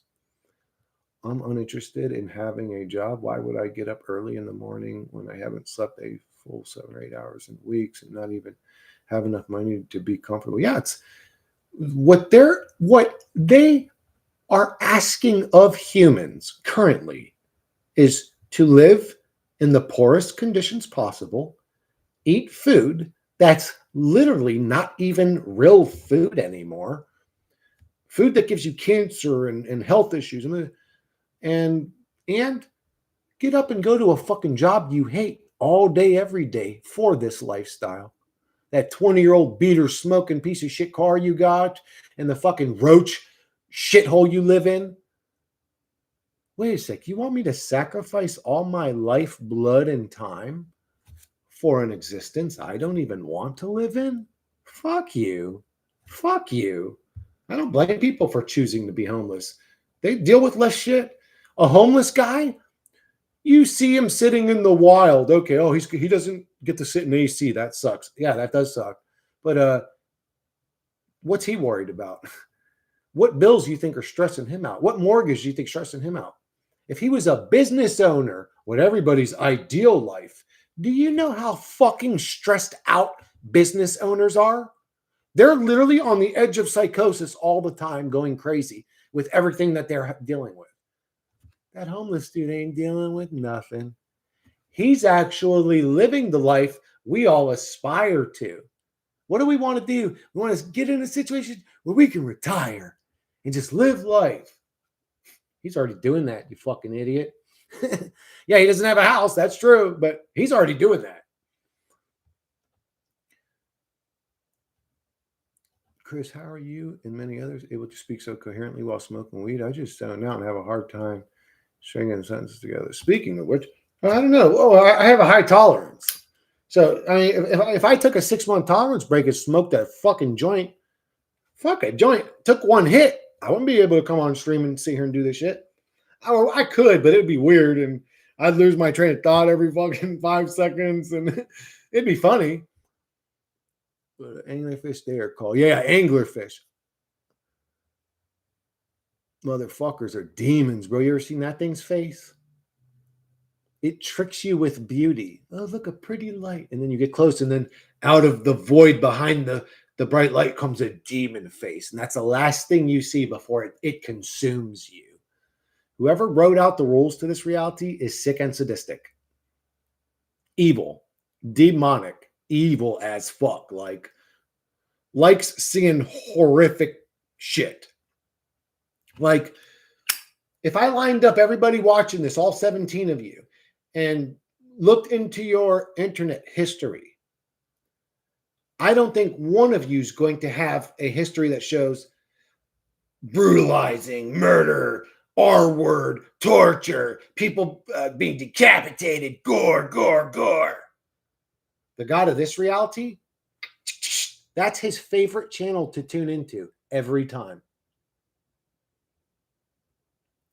I'm uninterested in having a job. Why would I get up early in the morning when I haven't slept a full 7 or 8 hours in weeks and not even have enough money to be comfortable? Yeah, it's what they are asking of humans currently is to live in the poorest conditions possible, eat food that's literally not even real food anymore, food that gives you cancer and health issues, and get up and go to a fucking job you hate all day, every day for this lifestyle. That 20-year-old beater smoking piece of shit car you got and the fucking roach shithole you live in. Wait a sec, you want me to sacrifice all my life, blood, and time for an existence I don't even want to live in? Fuck you. Fuck you. I don't blame people for choosing to be homeless. They deal with less shit. A homeless guy, you see him sitting in the wild. Okay, oh, he doesn't get to sit in AC. That sucks. Yeah, that does suck. But what's he worried about? What bills do you think are stressing him out? What mortgage do you think stressing him out? If he was a business owner, what everybody's ideal life, do you know how fucking stressed out business owners are? They're literally on the edge of psychosis all the time, going crazy with everything that they're dealing with. That homeless dude ain't dealing with nothing. He's actually living the life we all aspire to. What do we want to do? We want to get in a situation where we can retire and just live life. He's already doing that, you fucking idiot. Yeah, he doesn't have a house. That's true, but he's already doing that. Chris, how are you and many others able to speak so coherently while smoking weed? I just zone out and have a hard time stringing sentences together. Speaking of which, I don't know. Oh, I have a high tolerance. So, I mean, if I took a 6-month tolerance break and smoked a fucking joint, took one hit, I wouldn't be able to come on stream and sit here and do this shit. I could, but it'd be weird, and I'd lose my train of thought every fucking 5 seconds, and it'd be funny. But anglerfish, they are called. Yeah, anglerfish. Motherfuckers are demons, bro. You ever seen that thing's face? It tricks you with beauty. Oh, look, a pretty light. And then you get close, and then out of the void behind the bright light comes a demon face. And that's the last thing you see before it consumes you. Whoever wrote out the rules to this reality is sick and sadistic. Evil, demonic, evil as fuck. Like, likes seeing horrific shit. Like, if I lined up everybody watching this, all 17 of you, and looked into your internet history, I don't think one of you is going to have a history that shows brutalizing, murder, R word, torture, people being decapitated, gore, gore, gore. The God of this reality, that's his favorite channel to tune into every time.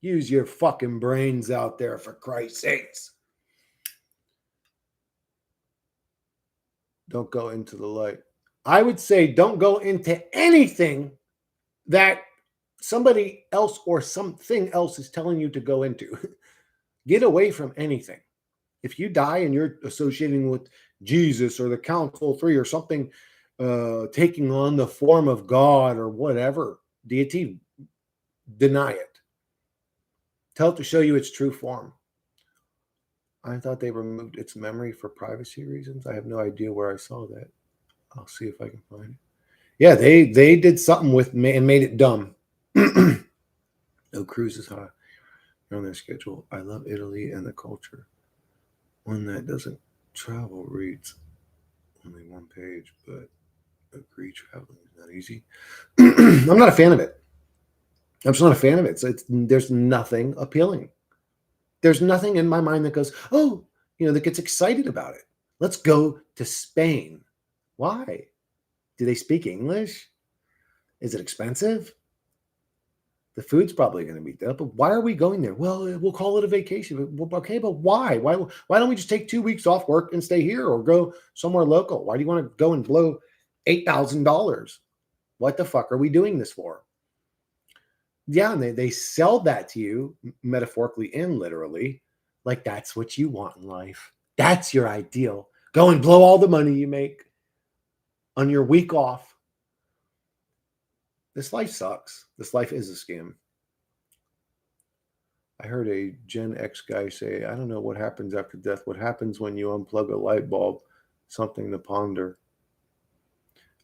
Use your fucking brains out there, for Christ's sakes. Don't go into the light. I would say don't go into anything that somebody else or something else is telling you to go into. Get away from anything. If you die and you're associating with Jesus or the Council 3 or something, taking on the form of God or whatever deity, deny it. Tell it to show you its true form. I thought they removed its memory for privacy reasons. I have no idea where I saw that. I'll see if I can find it. Yeah, they did something with me and made it dumb. No cruises high. You're on their schedule. I love Italy and the culture. One that doesn't travel reads only one page, but agree traveling is not easy. I'm not a fan of it. I'm just not a fan of it. So there's nothing appealing. There's nothing in my mind that goes, oh, that gets excited about it. Let's go to Spain. Why? Do they speak English? Is it expensive? The food's probably going to be there, but why are we going there? Well, we'll call it a vacation. Okay, but why? Why don't we just take 2 weeks off work and stay here or go somewhere local? Why do you want to go and blow $8,000? What the fuck are we doing this for? Yeah, and they sell that to you metaphorically and literally, like that's what you want in life. That's your ideal. Go and blow all the money you make on your week off. This life sucks. This life is a scam. I heard a Gen X guy say, I don't know what happens after death. What happens when you unplug a light bulb? Something to ponder.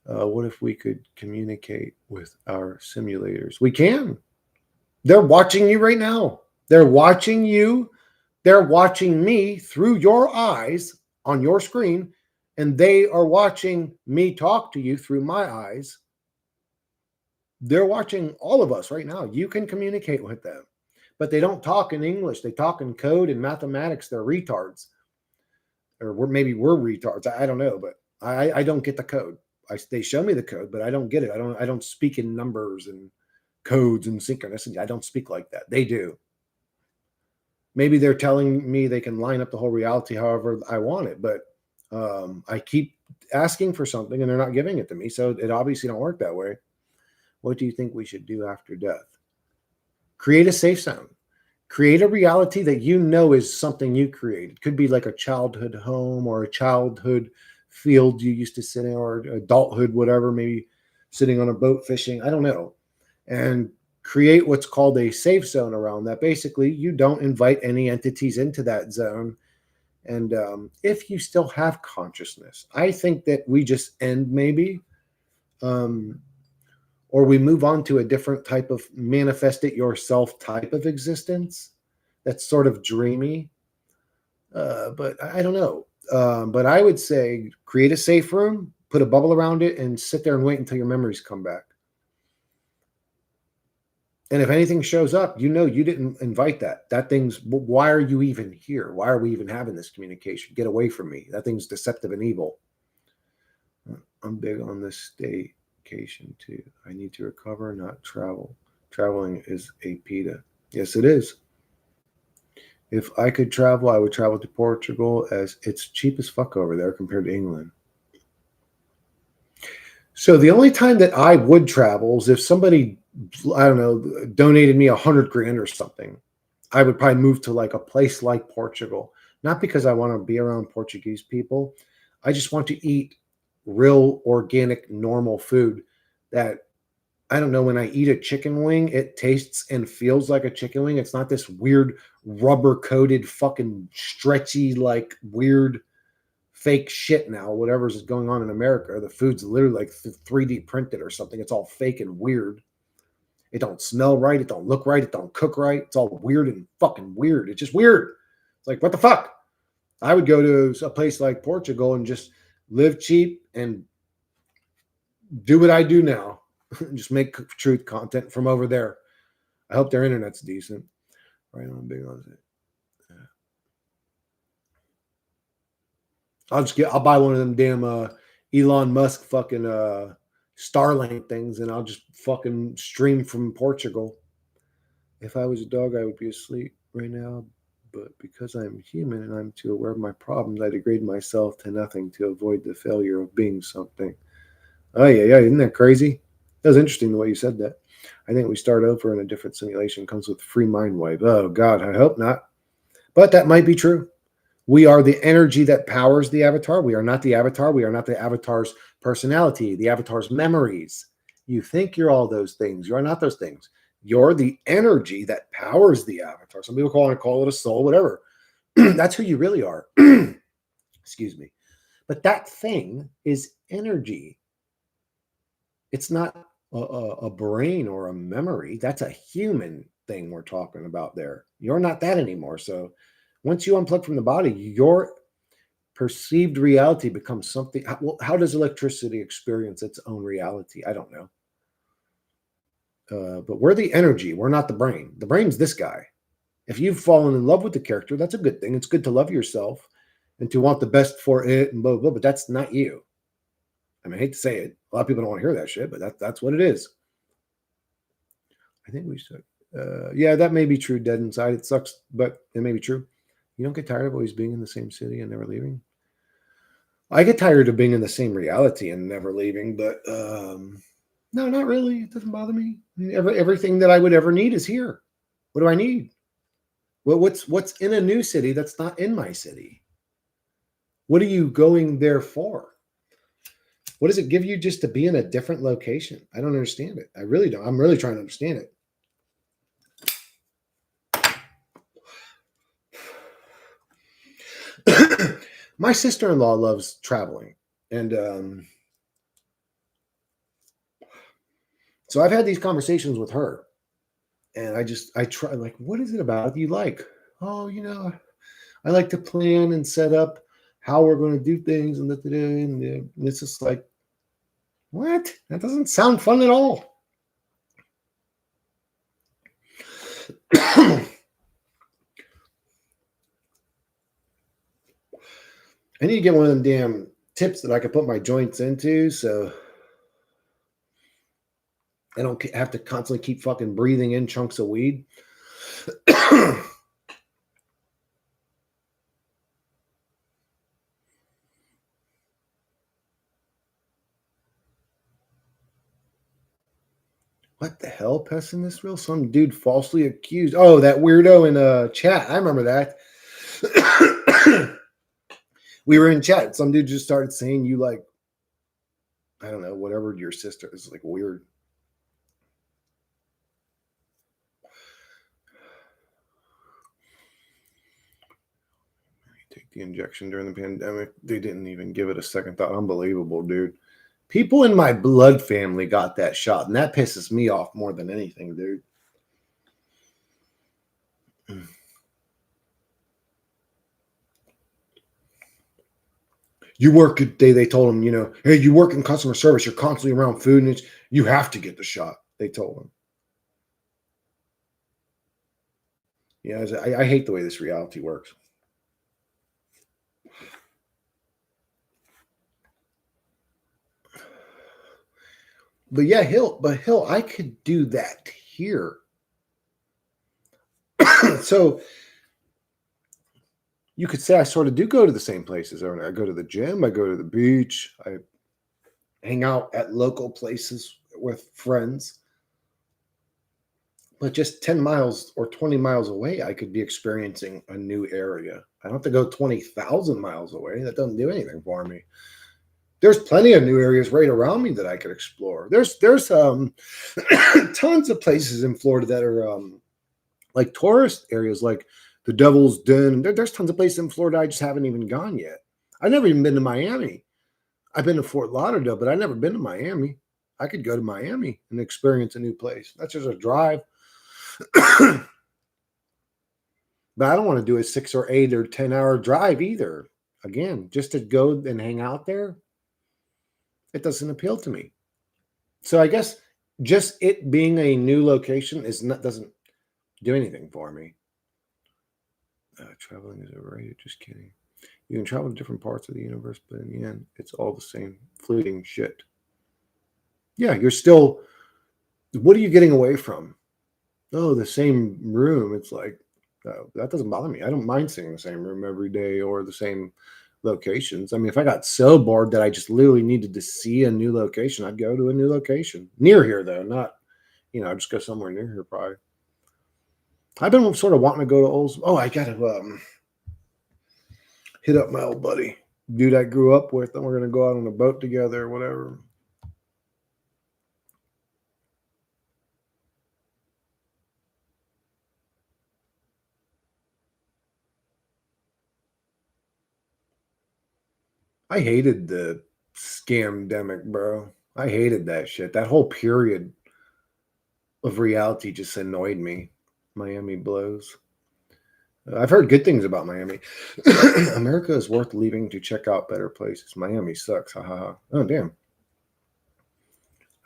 What if we could communicate with our simulators? We can. They're watching you right now. They're watching you. They're watching me through your eyes on your screen, and they are watching me talk to you through my eyes. They're watching all of us right now. You can communicate with them, but they don't talk in English. They talk in code and mathematics. They're retards, or maybe we're retards. I don't know, but I don't get the code. They show me the code, but I don't get it. I don't speak in numbers and codes and synchronicity. I don't speak like that. They do. Maybe they're telling me they can line up the whole reality however I want it, but I keep asking for something and they're not giving it to me. So it obviously don't work that way. What do you think we should do after death? Create a safe zone. Create a reality that you know is something you created. It could be like a childhood home or a childhood field you used to sit in, or adulthood, whatever, maybe sitting on a boat fishing. I don't know. And create what's called a safe zone around that. Basically, you don't invite any entities into that zone. And if you still have consciousness, I think that we just end maybe, or we move on to a different type of manifest it yourself type of existence that's sort of dreamy. But I don't know. But I would say create a safe room, put a bubble around it, and sit there and wait until your memories come back. And if anything shows up, you didn't invite that. That thing's, why are you even here? Why are we even having this communication? Get away from me. That thing's deceptive and evil. I'm big on this staycation too. I need to recover, not travel. Traveling is a PETA. Yes, it is. If I could travel, I would travel to Portugal as it's cheap as fuck over there compared to England. So the only time that I would travel is if somebody, I don't know, donated me $100,000 or something. I would probably move to like a place like Portugal, not because I want to be around Portuguese people. I just want to eat real, organic, normal food that, I don't know, when I eat a chicken wing, it tastes and feels like a chicken wing. It's not this weird rubber coated fucking stretchy, like weird fake shit now, whatever's going on in America. The food's literally like 3D printed or something. It's all fake and weird. It don't smell right. It don't look right. It don't cook right. It's all weird and fucking weird. It's just weird. It's like, what the fuck? I would go to a place like Portugal and just live cheap and do what I do now. Just make truth content from over there. I hope their internet's decent. Right on, big on it. I'll buy one of them damn Elon Musk fucking Starlink things, and I'll just fucking stream from Portugal. If I was a dog, I would be asleep right now. But because I'm human and I'm too aware of my problems, I degrade myself to nothing to avoid the failure of being something. Oh yeah, isn't that crazy? That was interesting the way you said that. I think we start over in a different simulation. Comes with free mind wave. Oh God, I hope not. But that might be true. We are the energy that powers the avatar. We are not the avatar. We are not the avatar's personality, the avatar's memories. You think you're all those things. You are not those things. You're the energy that powers the avatar. Some people call it a soul, whatever. That's who you really are. Excuse me. But that thing is energy. It's not a brain or a memory. That's a human thing we're talking about there. You're not that anymore. So once you unplug from the body, your perceived reality becomes something. How does electricity experience its own reality? I don't know. But we're the energy. We're not the brain. The brain's this guy. If you've fallen in love with the character, that's a good thing. It's good to love yourself and to want the best for it and blah, blah, blah, but that's not you. I mean, I hate to say it. A lot of people don't want to hear that shit, but that's what it is. I think we should. Yeah, that may be true. Dead inside, it sucks, but it may be true. You don't get tired of always being in the same city and never leaving. I get tired of being in the same reality and never leaving, but no, not really. It doesn't bother me. I mean, everything that I would ever need is here. What do I need? Well, what's in a new city that's not in my city? What are you going there for? What does it give you just to be in a different location? I don't understand it. I really don't. I'm really trying to understand it. My sister-in-law loves traveling, and so I've had these conversations with her, and I try, like, what is it about you like? Oh, I like to plan and set up how we're going to do things, and it's just like, what? That doesn't sound fun at all. I need to get one of them damn tips that I can put my joints into, so I don't have to constantly keep fucking breathing in chunks of weed. What the hell, pessimist real? Some dude falsely accused. Oh, that weirdo in chat. I remember that. We were in chat. Some dude just started saying you like, I don't know, whatever your sister is, like weird. Take the injection during the pandemic. They didn't even give it a second thought. Unbelievable, dude. People in my blood family got that shot, and that pisses me off more than anything, dude. You work at they told him, hey, you work in customer service, you're constantly around food, and you have to get the shot. They told him. Yeah, I hate the way this reality works. But yeah, Hill, I could do that here. So you could say I sort of do go to the same places. I go to the gym, I go to the beach, I hang out at local places with friends. But just 10 miles or 20 miles away, I could be experiencing a new area. I don't have to go 20,000 miles away. That doesn't do anything for me. There's plenty of new areas right around me that I could explore. There's tons of places in Florida that are like tourist areas, like the Devil's Den. There's tons of places in Florida I just haven't even gone yet. I've never even been to Miami. I've been to Fort Lauderdale, but I've never been to Miami. I could go to Miami and experience a new place. That's just a drive. But I don't want to do a 6 or 8 or 10-hour drive either. Again, just to go and hang out there, it doesn't appeal to me. So I guess just it being a new location doesn't do anything for me. Traveling is overrated. Just kidding. You can travel to different parts of the universe, but in the end, it's all the same fleeting shit. Yeah, you're still. What are you getting away from? Oh, the same room. It's like that doesn't bother me. I don't mind seeing the same room every day or the same locations. I mean, if I got so bored that I just literally needed to see a new location, I'd go to a new location. Near here, though, not, I'd just go somewhere near here probably. I've been sort of wanting to go to Old. Oh, I got to hit up my old buddy, dude I grew up with, and we're going to go out on a boat together or whatever. I hated the scamdemic, bro. I hated that shit. That whole period of reality just annoyed me. Miami blows. I've heard good things about Miami. America is worth leaving to check out better places. Miami sucks. Ha ha ha. Oh, damn.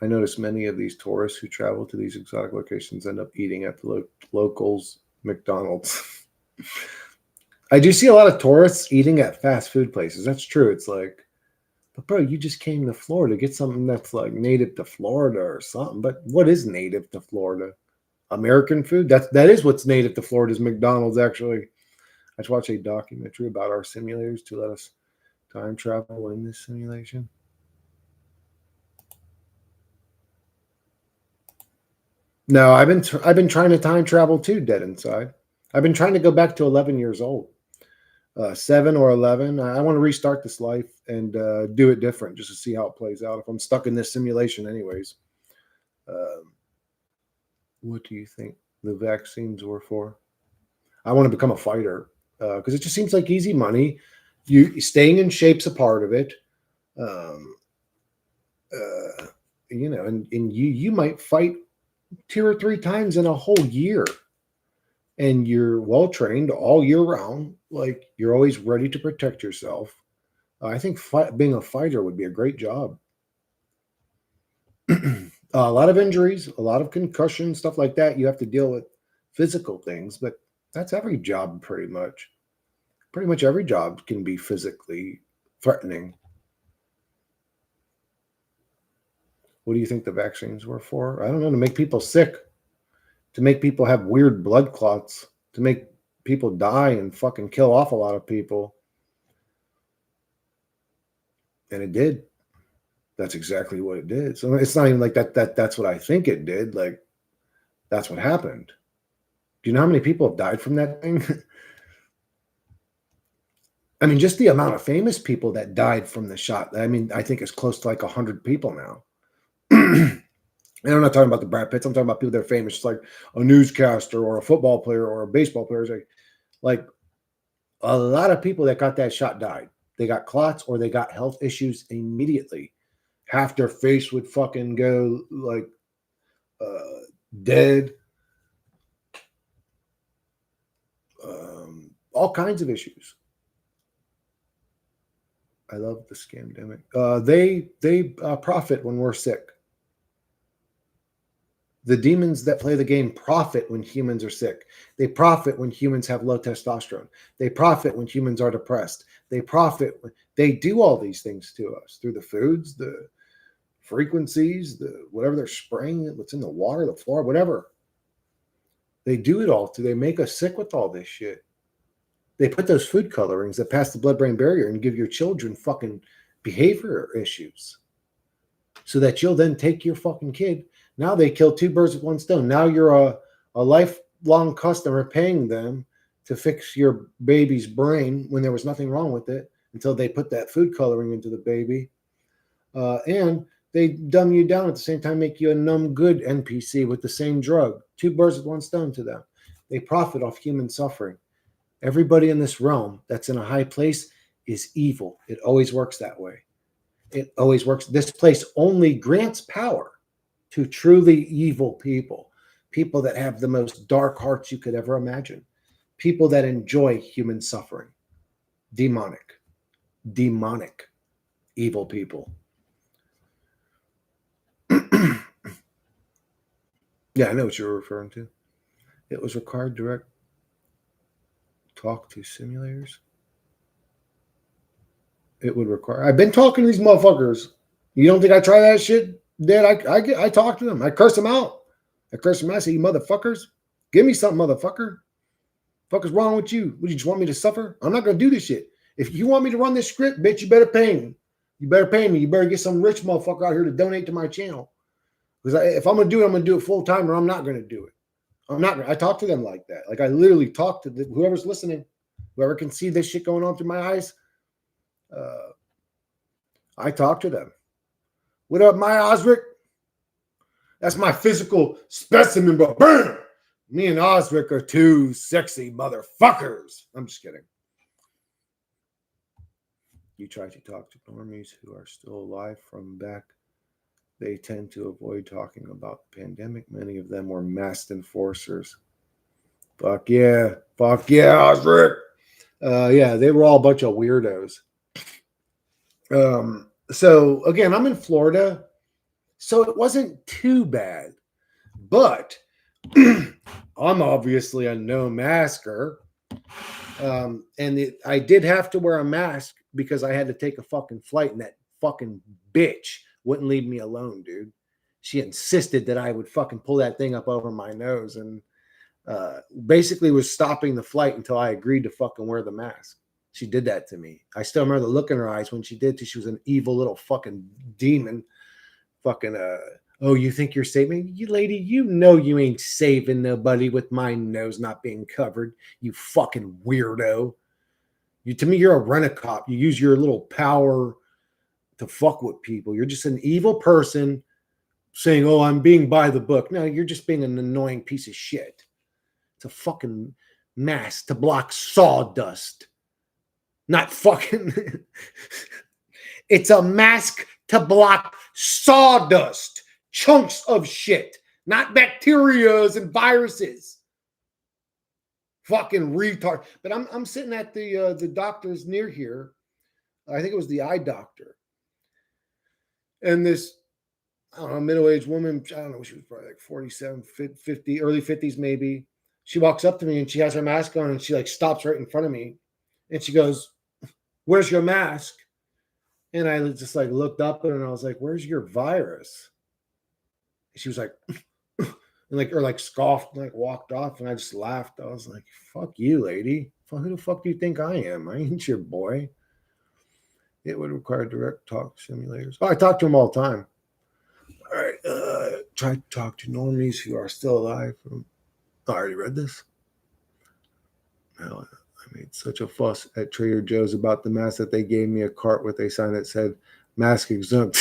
I noticed many of these tourists who travel to these exotic locations end up eating at the locals' McDonald's. I do see a lot of tourists eating at fast food places. That's true. It's like, but bro, you just came to Florida. Get something that's like native to Florida or something. But what is native to Florida? American food? That is what's native to Florida is McDonald's, actually. I just watched a documentary about our simulators to let us time travel in this simulation. No, I've been trying to time travel too, dead inside. I've been trying to go back to 11 years old. 7 or 11. I want to restart this life and do it different just to see how it plays out if I'm stuck in this simulation anyways. What do you think the vaccines were for? I want to become a fighter because it just seems like easy money. You staying in shape's a part of it. And you might fight 2 or 3 times in a whole year. And you're well trained all year round. Like you're always ready to protect yourself. I think being a fighter would be a great job. A lot of injuries, a lot of concussions, stuff like that. You have to deal with physical things, but that's every job pretty much. Pretty much every job can be physically threatening. What do you think the vaccines were for? I don't know, to make people sick, to make people have weird blood clots, to make people die and fucking kill off a lot of people. And it did. That's exactly what it did. So it's not even like that's what I think it did. Like that's what happened. Do you know how many people have died from that thing? I mean, just the amount of famous people that died from the shot. I mean, I think it's close to like 100 people now. And I'm not talking about the Brad Pitts. I'm talking about people that are famous, just like a newscaster or a football player or a baseball player. Like a lot of people that got that shot died. They got clots or they got health issues immediately. Half their face would fucking go like dead. All kinds of issues. I love the scamdemic. They profit when we're sick. The demons that play the game profit when humans are sick. They profit when humans have low testosterone. They profit when humans are depressed. They profit when they do all these things to us through the foods, the frequencies, the whatever they're spraying, what's in the water, the floor, whatever. They do it all. They make us sick with all this shit. They put those food colorings that pass the blood-brain barrier and give your children fucking behavior issues so that you'll then take your fucking kid. Now they kill 2 birds with 1 stone. Now you're a lifelong customer paying them to fix your baby's brain when there was nothing wrong with it until they put that food coloring into the baby. And they dumb you down at the same time, make you a numb good NPC with the same drug. 2 birds with 1 stone to them. They profit off human suffering. Everybody in this realm that's in a high place is evil. It always works that way. It always works. This place only grants power to truly evil people, people that have the most dark hearts you could ever imagine, people that enjoy human suffering, demonic, evil people. Yeah, I know what you're referring to. It was required direct talk to simulators. It would require. I've been talking to these motherfuckers. You don't think I try that shit? Dad, I talk to them. I curse them out. I say, you motherfuckers, give me something, motherfucker. Fuck is wrong with you? Would you just want me to suffer? I'm not going to do this shit. If you want me to run this script, bitch, you better pay me. You better pay me. You better get some rich motherfucker out here to donate to my channel. Because if I'm going to do it, I'm going to do it full time, or I'm not going to do it. I'm not. I talk to them like that. Like I literally talk to whoever's listening, whoever can see this shit going on through my eyes. I talk to them. What up, Maya Osric? That's my physical specimen, but bam! Me and Osric are two sexy motherfuckers. I'm just kidding. You try to talk to normies who are still alive from back. They tend to avoid talking about the pandemic. Many of them were masked enforcers. Fuck yeah, Osric. Yeah, they were all a bunch of weirdos. So again, I'm in Florida, so it wasn't too bad. But I'm obviously a no masker. I did have to wear a mask because I had to take a fucking flight, and that fucking bitch wouldn't leave me alone, dude. She insisted that I would fucking pull that thing up over my nose, and basically was stopping the flight until I agreed to fucking wear the mask. She did that to me. I still remember the look in her eyes when she did. She was an evil little fucking demon. Fucking oh, you think you're saving you, lady? You know you ain't saving nobody with my nose not being covered. You fucking weirdo. To me, you're a rent-a-cop. You use your little power to fuck with people. You're just an evil person saying, "Oh, I'm being by the book." No, you're just being an annoying piece of shit. It's a fucking mask to block sawdust. Not fucking. It's a mask to block sawdust, chunks of shit, not bacterias and viruses. Fucking retard. But I'm sitting at the doctor's near here. I think it was the eye doctor. And this, I don't know, middle-aged woman, I don't know, she was probably like 47, 50, early 50s maybe. She walks up to me and she has her mask on and she like stops right in front of me. And she goes, "Where's your mask?" And I just like looked up at her and I was like, "Where's your virus?" And she was like, and like scoffed and like walked off. And I just laughed. I was like, "Fuck you, lady. Who the fuck do you think I am? I ain't your boy." It would require direct talk simulators. Oh, I talk to them all the time. All right. Try to talk to normies who are still alive. I already read this. Hell, I made such a fuss at Trader Joe's about the mask that they gave me a cart with a sign that said "mask exempt."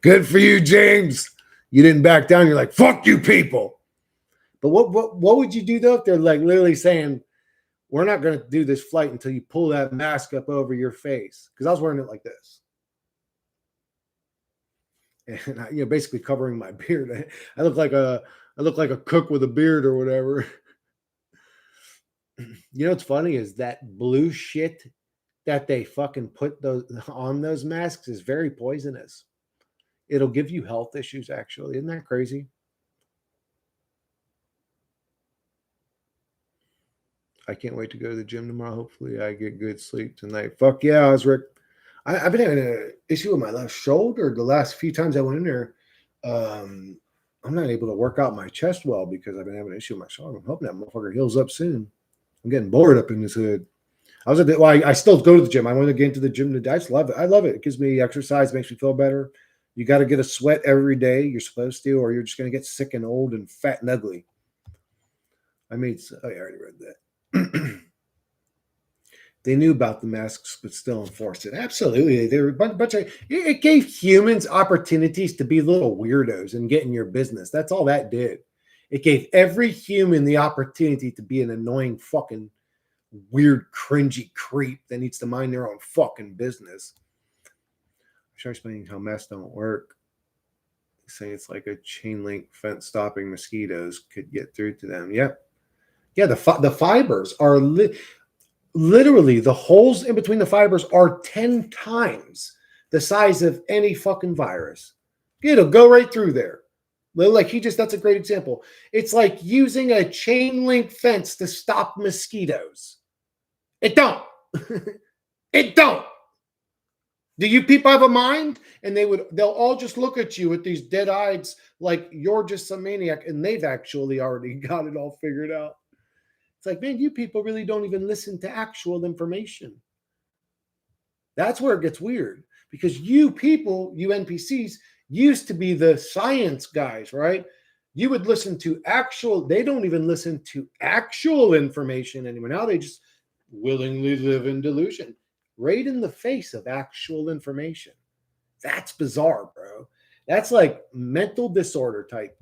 Good for you, James. You didn't back down. You're like, "Fuck you people." But what would you do though if they're like literally saying, "We're not going to do this flight until you pull that mask up over your face"? Because I was wearing it like this. And I, basically covering my beard. I look like a cook with a beard or whatever. You know what's funny is that blue shit that they fucking put on those masks is very poisonous. It'll give you health issues, actually. Isn't that crazy? I can't wait to go to the gym tomorrow. Hopefully I get good sleep tonight. Fuck yeah, Osric. I've been having an issue with my left shoulder the last few times I went in there. I'm not able to work out my chest well because I've been having an issue with my shoulder. I'm hoping that motherfucker heals up soon. I'm getting bored up in this hood. I still go to the gym. I want to get into the gym today. I just love it. I love it. It gives me exercise, makes me feel better. You got to get a sweat every day. You're supposed to, or you're just going to get sick and old and fat and ugly. I already read that. They knew about the masks, but still enforced it. Absolutely. They were a bunch of, it gave humans opportunities to be little weirdos and get in your business. That's all that did. It gave every human the opportunity to be an annoying fucking weird, cringy creep that needs to mind their own fucking business. I'm sure explaining how masks don't work. They say it's like a chain link fence stopping mosquitoes could get through to them. Yep. Yeah, the fibers are literally, the holes in between the fibers are 10 times the size of any fucking virus. It'll go right through there. Like that's a great example. It's like using a chain link fence to stop mosquitoes. It don't. It don't. Do you people have a mind? And they'll all just look at you with these dead eyes like you're just some maniac, and they've actually already got it all figured out. It's like, man, you people really don't even listen to actual information. That's where it gets weird, because you people, you NPCs, used to be the science guys, right? You would listen to actual, they don't even listen to actual information anymore. Now they just willingly live in delusion, right in the face of actual information. That's bizarre, bro. That's like mental disorder type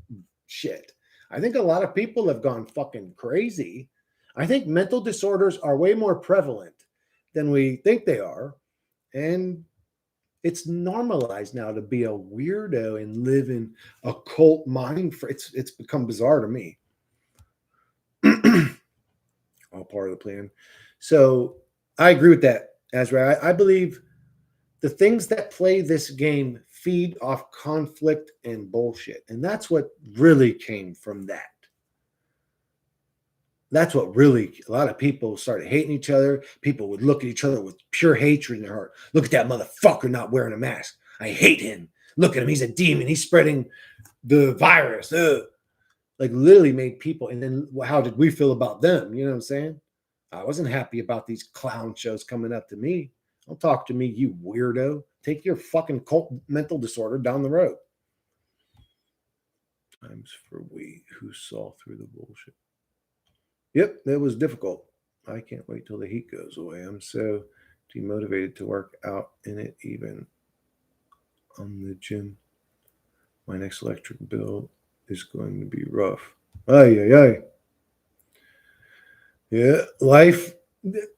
shit. I think a lot of people have gone fucking crazy. I think mental disorders are way more prevalent than we think they are. And it's normalized now to be a weirdo and live in a cult mind. It's become bizarre to me. All part of the plan. So I agree with that, Azra. I believe the things that play this game feed off conflict and bullshit. And that's what really came from that. That's what really, a lot of people started hating each other. People would look at each other with pure hatred in their heart. Look at that motherfucker not wearing a mask. I hate him. Look at him. He's a demon. He's spreading the virus. Ugh. Like literally made people. And then how did we feel about them? You know what I'm saying? I wasn't happy about these clown shows coming up to me. Don't talk to me, you weirdo. Take your fucking cult mental disorder down the road. Times for we who saw through the bullshit. Yep, that was difficult. I can't wait till the heat goes away. I'm so demotivated to work out in it, even on the gym. My next electric bill is going to be rough. Ay, ay, ay. Yeah, life.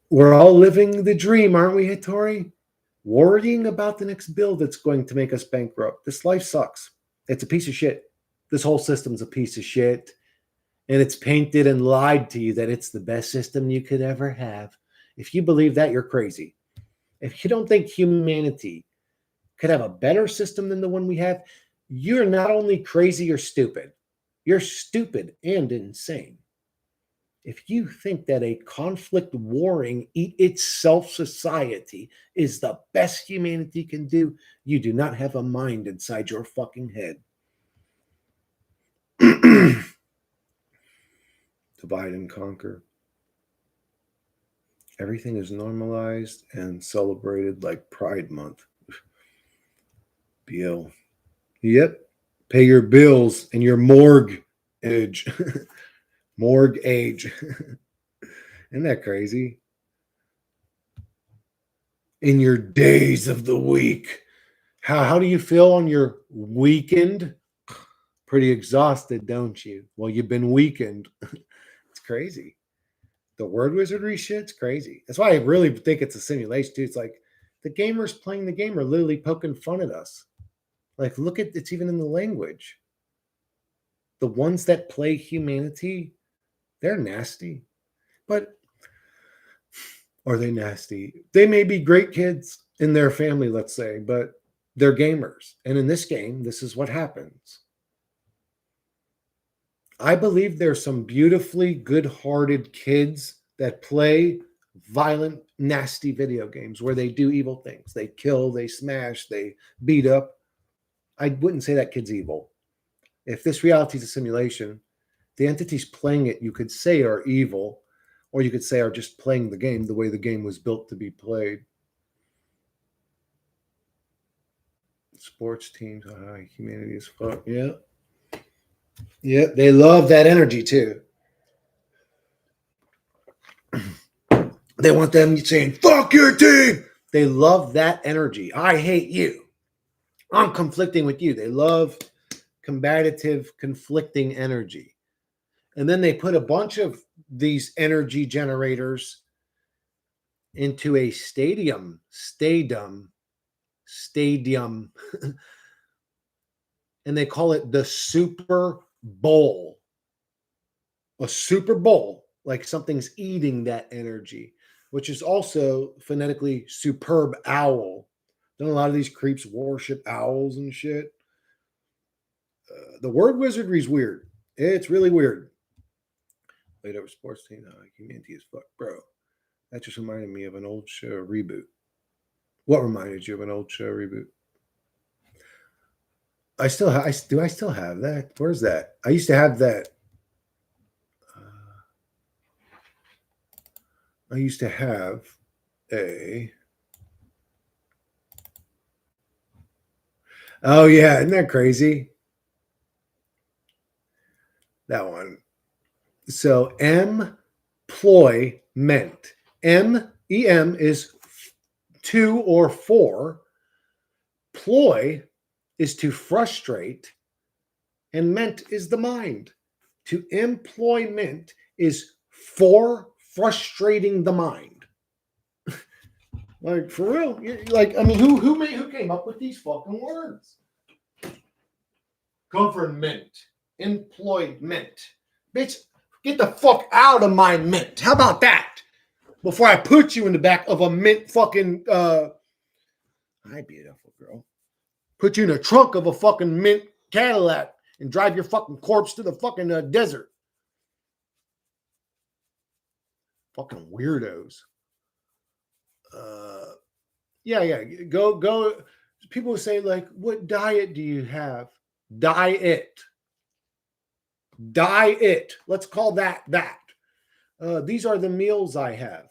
We're all living the dream, aren't we, Hittori? Worrying about the next bill that's going to make us bankrupt. This life sucks. It's a piece of shit. This whole system's a piece of shit. And it's painted and lied to you that it's the best system you could ever have. If you believe that, you're crazy. If you don't think humanity could have a better system than the one we have, you're not only crazy, you're stupid and insane. If you think that a conflict warring, eat itself society is the best humanity can do, you do not have a mind inside your fucking head. Divide and conquer. Everything is normalized and celebrated like Pride Month. Bill. Yep. Pay your bills and your mortgage. Mortgage. Isn't that crazy? In your days of the week. How do you feel on your weekend? Pretty exhausted, don't you? Well, you've been weakened. It's crazy. The word wizardry shit's crazy. That's why I really think it's a simulation, too. It's like the gamers playing the game are literally poking fun at us. Like, look at it's even in the language. The ones that play humanity, they're nasty. But are they nasty? They may be great kids in their family, let's say, but they're gamers. And in this game, this is what happens. I believe there's some beautifully good-hearted kids that play violent, nasty video games where they do evil things. They kill, they smash, they beat up. I wouldn't say that kid's evil. If this reality is a simulation, the entities playing it, you could say, are evil, or you could say are just playing the game the way the game was built to be played. Sports teams, humanity is fuck. Yeah. Yeah, they love that energy too. They want them saying, fuck your team. They love that energy. I hate you. I'm conflicting with you. They love combative, conflicting energy. And then they put a bunch of these energy generators into a stadium, and they call it the Super Bowl. A Super Bowl, like something's eating that energy, which is also phonetically superb owl. Don't a lot of these creeps worship owls and shit? The word wizardry is weird. It's really weird. Played over sports team. Humanity is fuck, bro. That just reminded me of an old show reboot. What reminded you of an old show reboot? I still have that. Where's that? I used to have that. I used to have a. Oh yeah, isn't that crazy? That one. So employment. M-E-M is to or for. Ploy is to frustrate, and ment is the mind. To employment is for frustrating the mind. Like for real. Like, I mean, who came up with these fucking words? Government, employment. Bitch, get the fuck out of my mint. How about that? Before I put you in the back of a mint fucking hi, beautiful girl. Put you in the trunk of a fucking mint Cadillac and drive your fucking corpse to the fucking desert. Fucking weirdos. Yeah. Go. People say, like, what diet do you have? Diet. Let's call that. These are the meals I have.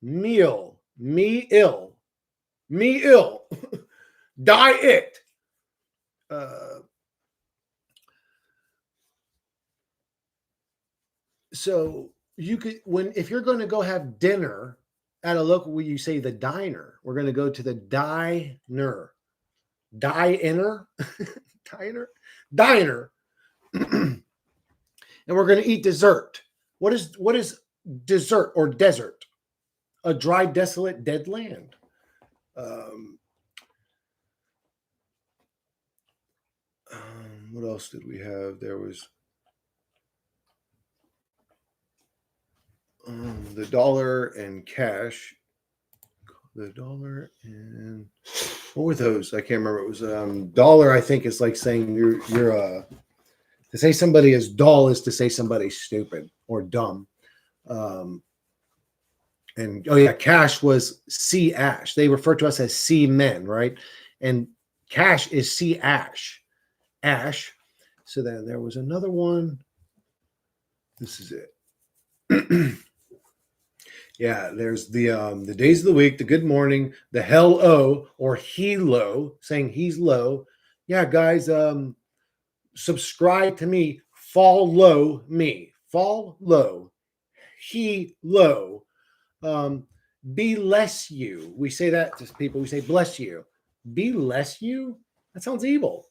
Meal. Me ill. Diet. So you could, if you're going to go have dinner at a local, you say the diner. We're going to go to the diner. Diner. And we're going to eat dessert. What is dessert or desert? A dry, desolate, dead land. What else did we have? There was the dollar and cash. The dollar and what were those? I can't remember. It was dollar. I think is like saying you're to say somebody is dull is to say somebody's stupid or dumb. And oh yeah, cash was sea ash. They refer to us as sea men, right? And cash is sea ash. So then there was another one. This is it. Yeah, there's the days of the week, the good morning, the hello or he-lo, saying he's low. Yeah, guys, subscribe to me, follow me, follow, he-lo, be less you. We say that to people, we say bless you. Be less you? That sounds evil.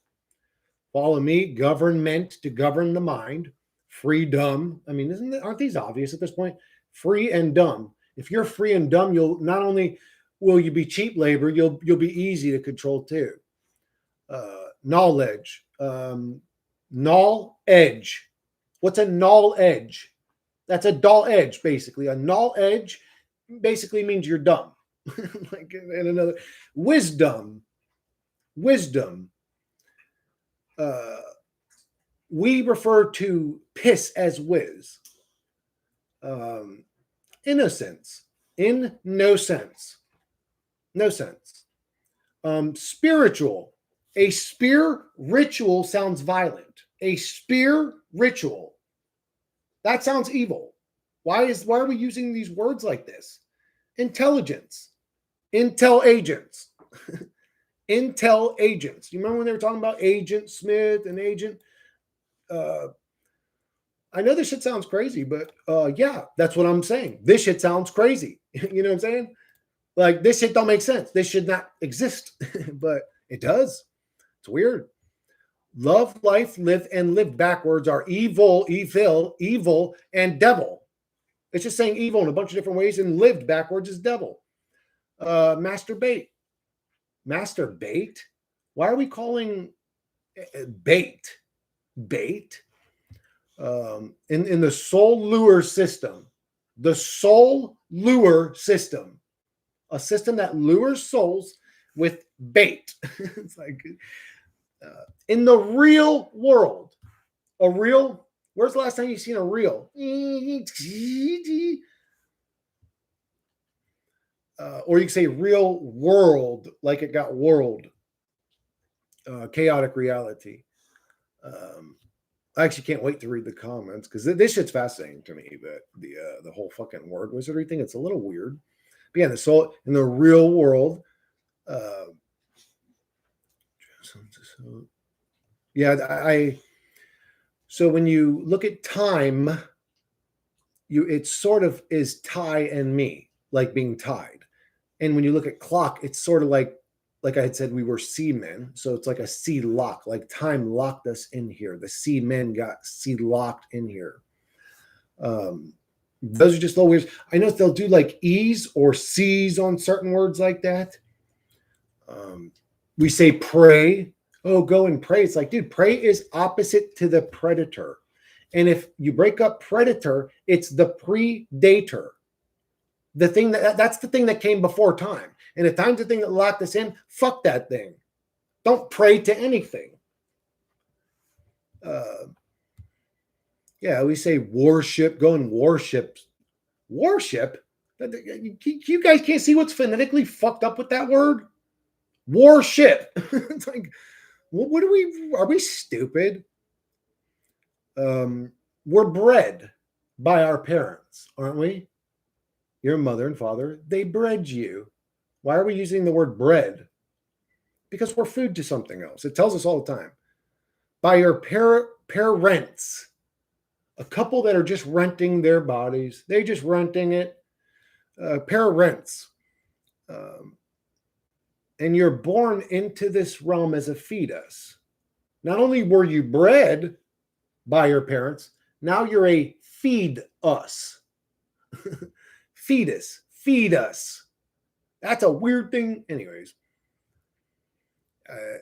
Follow me, government, to govern the mind, freedom. I mean, aren't these obvious at this point? Free and dumb. If you're free and dumb, you'll not only will you be cheap labor, you'll be easy to control too. Knowledge, null edge. What's a null edge? That's a dull edge, basically. A null edge basically means you're dumb. Like in another wisdom. We refer to piss as whiz. Innocence. In no sense. Spiritual. A spear ritual sounds violent. A spear ritual. That sounds evil. Why are we using these words like this? Intelligence. Intel agents. Intel agents. You remember when they were talking about Agent Smith and Agent? I know this shit sounds crazy, but yeah, that's what I'm saying. This shit sounds crazy. You know what I'm saying? Like, this shit don't make sense. This should not exist, but it does. It's weird. Love, life, live, and live backwards are evil, and devil. It's just saying evil in a bunch of different ways, and lived backwards is devil. Masturbate. Why are we calling bait? In the soul lure system. The soul lure system. A system that lures souls with bait. It's like in the real world. Where's the last time you've seen a reel? Or you can say real world, like it got world. Chaotic reality. I actually can't wait to read the comments because this shit's fascinating to me. But the whole fucking word wizardry thing, it's a little weird. But yeah, the soul in the real world. Uh, yeah, I. So when you look at time, it sort of is tie and me, like being tied. And when you look at clock, it's sort of like I had said, we were seamen. So it's like a sea lock, like time locked us in here. The seamen got sea locked in here. Those are just little weird. I know they'll do like E's or C's on certain words like that. We say pray. Oh, go and pray. It's like, dude, pray is opposite to the predator. And if you break up predator, it's the predator. The thing that's the thing that came before time. And if time's the thing that locked us in, fuck that thing. Don't pray to anything. Yeah, we say worship, go and worship. Worship? You guys can't see what's phonetically fucked up with that word? Worship. It's like, what are we stupid? We're bred by our parents, aren't we? Your mother and father, they bred you. Why are we using the word bred? Because we're food to something else. It tells us all the time. By your parents, a couple that are just renting their bodies, they just renting it. Parents. And you're born into this realm as a fetus. Not only were you bred by your parents, now you're a feed us. Fetus, feed us. That's a weird thing. Anyways,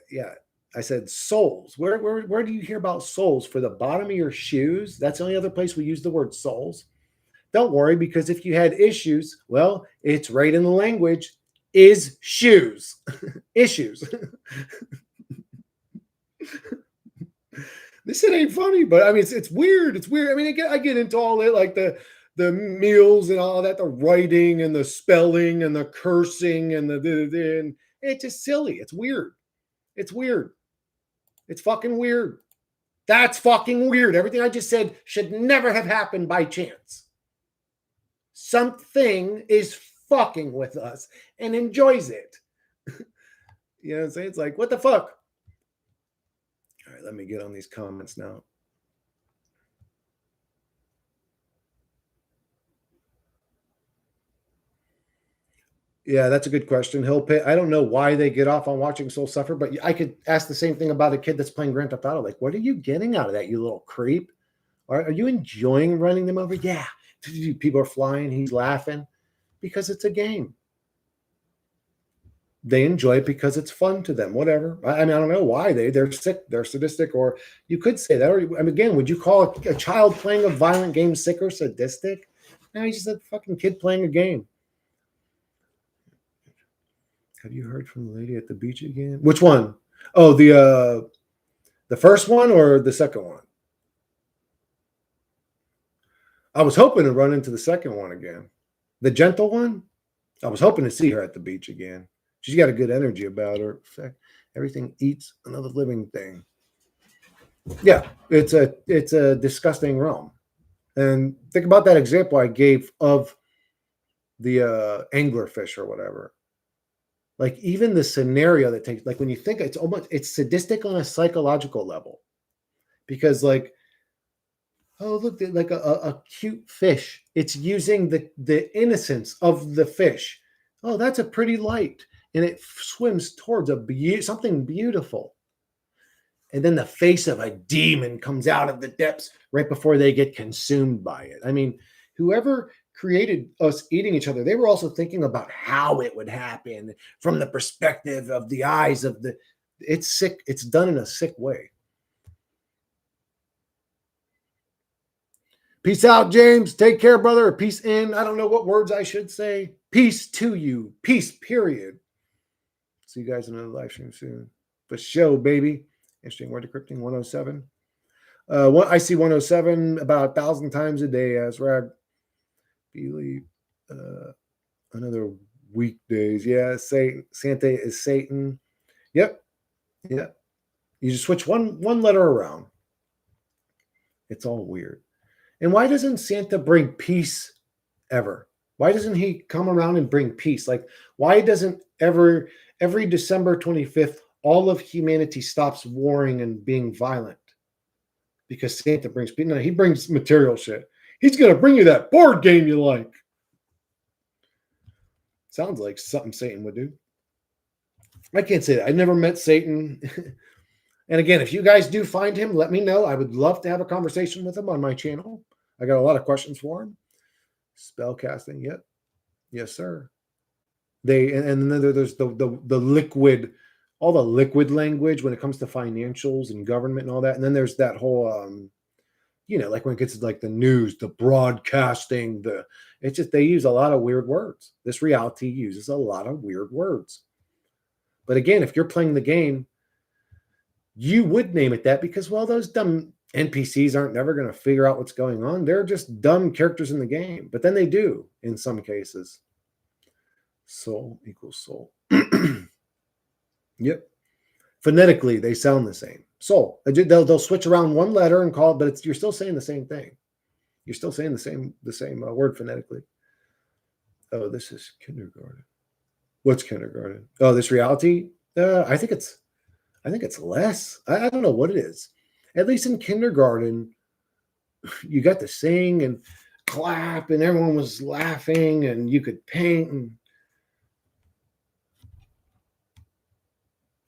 yeah, I said souls. Where do you hear about souls? For the bottom of your shoes? That's the only other place we use the word souls. Don't worry, because if you had issues, well, it's right in the language. Is shoes. Issues. This shit ain't funny, but I mean, it's weird. It's weird. I mean, I get into all it, like the meals and all that, the writing and the spelling and the cursing and and it's just silly. It's weird. It's weird. It's fucking weird. That's fucking weird. Everything I just said should never have happened by chance. Something is fucking with us and enjoys it. You know what I'm saying? It's like, what the fuck? All right, let me get on these comments now. Yeah, that's a good question. He'll pay. I don't know why they get off on watching Soul suffer, but I could ask the same thing about a kid that's playing Grand Theft Auto. Like, what are you getting out of that, you little creep? Are you enjoying running them over? Yeah. People are flying. He's laughing because it's a game. They enjoy it because it's fun to them. Whatever. I mean, I don't know why they're sick. They're sadistic, or you could say that. Or I mean, again, would you call a child playing a violent game sick or sadistic? No, he's just a fucking kid playing a game. Have you heard from the lady at the beach again? Which one? Oh, the first one or the second one? I was hoping to run into the second one again. The gentle one? I was hoping to see her at the beach again. She's got a good energy about her. In fact, everything eats another living thing. Yeah, it's a disgusting realm. And think about that example I gave of the anglerfish or whatever. Like even the scenario that takes, like when you think it's sadistic on a psychological level, because like, oh look, like a cute fish. It's using the innocence of the fish. Oh, that's a pretty light, and it swims towards something beautiful. And then the face of a demon comes out of the depths right before they get consumed by it. I mean, whoever created us eating each other, they were also thinking about how it would happen from the perspective of the eyes of the. It's sick. It's done in a sick way. Peace out, James. Take care, brother. Peace in. I don't know what words I should say. Peace to you. Peace, period. See you guys in another live stream soon. For show, baby. Interesting word decrypting 107. I see 107 about 1,000 times a day as Rag. Believe another weekdays. Yeah, Santa is Satan. Yep. Yeah. You just switch one letter around. It's all weird. And why doesn't Santa bring peace ever? Why doesn't he come around and bring peace? Like, why doesn't every December 25th, all of humanity stops warring and being violent? Because Santa brings peace. No, he brings material shit. He's going to bring you that board game you like. Sounds like something Satan would do. I can't say that. I never met Satan. And again, if you guys do find him, let me know. I would love to have a conversation with him on my channel. I got a lot of questions for him. Spell casting, yep. Yes, sir. And then there's the liquid, all the liquid language when it comes to financials and government and all that. And then there's that whole like when it gets to like the news, the broadcasting, it's just they use a lot of weird words. This reality uses a lot of weird words. But again, if you're playing the game, you would name it that because, well, those dumb NPCs aren't never going to figure out what's going on. They're just dumb characters in the game, but then they do in some cases. Soul equals soul. Yep. Phonetically, they sound the same. Soul. They'll switch around one letter and call it, but you're still saying the same thing. You're still saying the same word phonetically. Oh, this is kindergarten. What's kindergarten? Oh, this reality. I think it's less. I don't know what it is. At least in kindergarten, you got to sing and clap, and everyone was laughing, and you could paint. And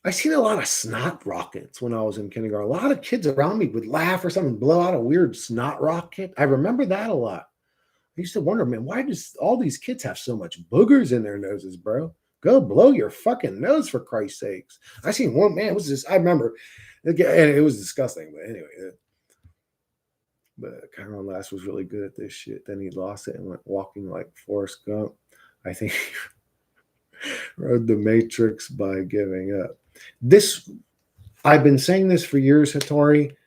I seen a lot of snot rockets when I was in kindergarten. A lot of kids around me would laugh or something, blow out a weird snot rocket. I remember that a lot. I used to wonder, man, why does all these kids have so much boogers in their noses, bro? Go blow your fucking nose for Christ's sakes. I seen one man. It was just, I remember, and it was disgusting. But anyway, but Chiron Last was really good at this shit. Then he lost it and went walking like Forrest Gump. I think he rode the Matrix by giving up. I've been saying this for years, Hattori.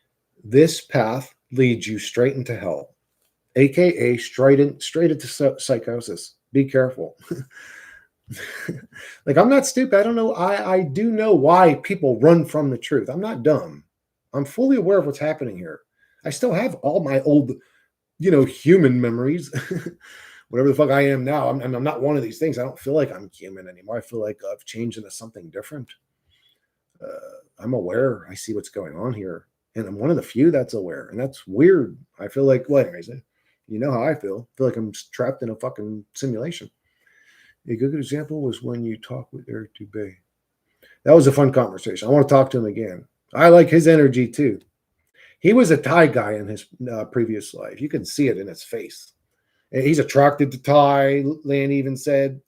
This path leads you straight into hell, aka straight into psychosis. Be careful. Like, I'm not stupid. I don't know. I do know why people run from the truth. I'm not dumb. I'm fully aware of what's happening here. I still have all my old, human memories. Whatever the fuck I am now. I'm not one of these things. I don't feel like I'm human anymore. I feel like I've changed into something different. I'm aware. I see what's going on here. And I'm one of the few that's aware. And that's weird. I feel like, well, anyways, you know how I feel. I feel like I'm trapped in a fucking simulation. A good example was when you talk with Eric Dubé. That was a fun conversation. I want to talk to him again. I like his energy too. He was a Thai guy in his previous life. You can see it in his face. And he's attracted to Thai, Lan even said.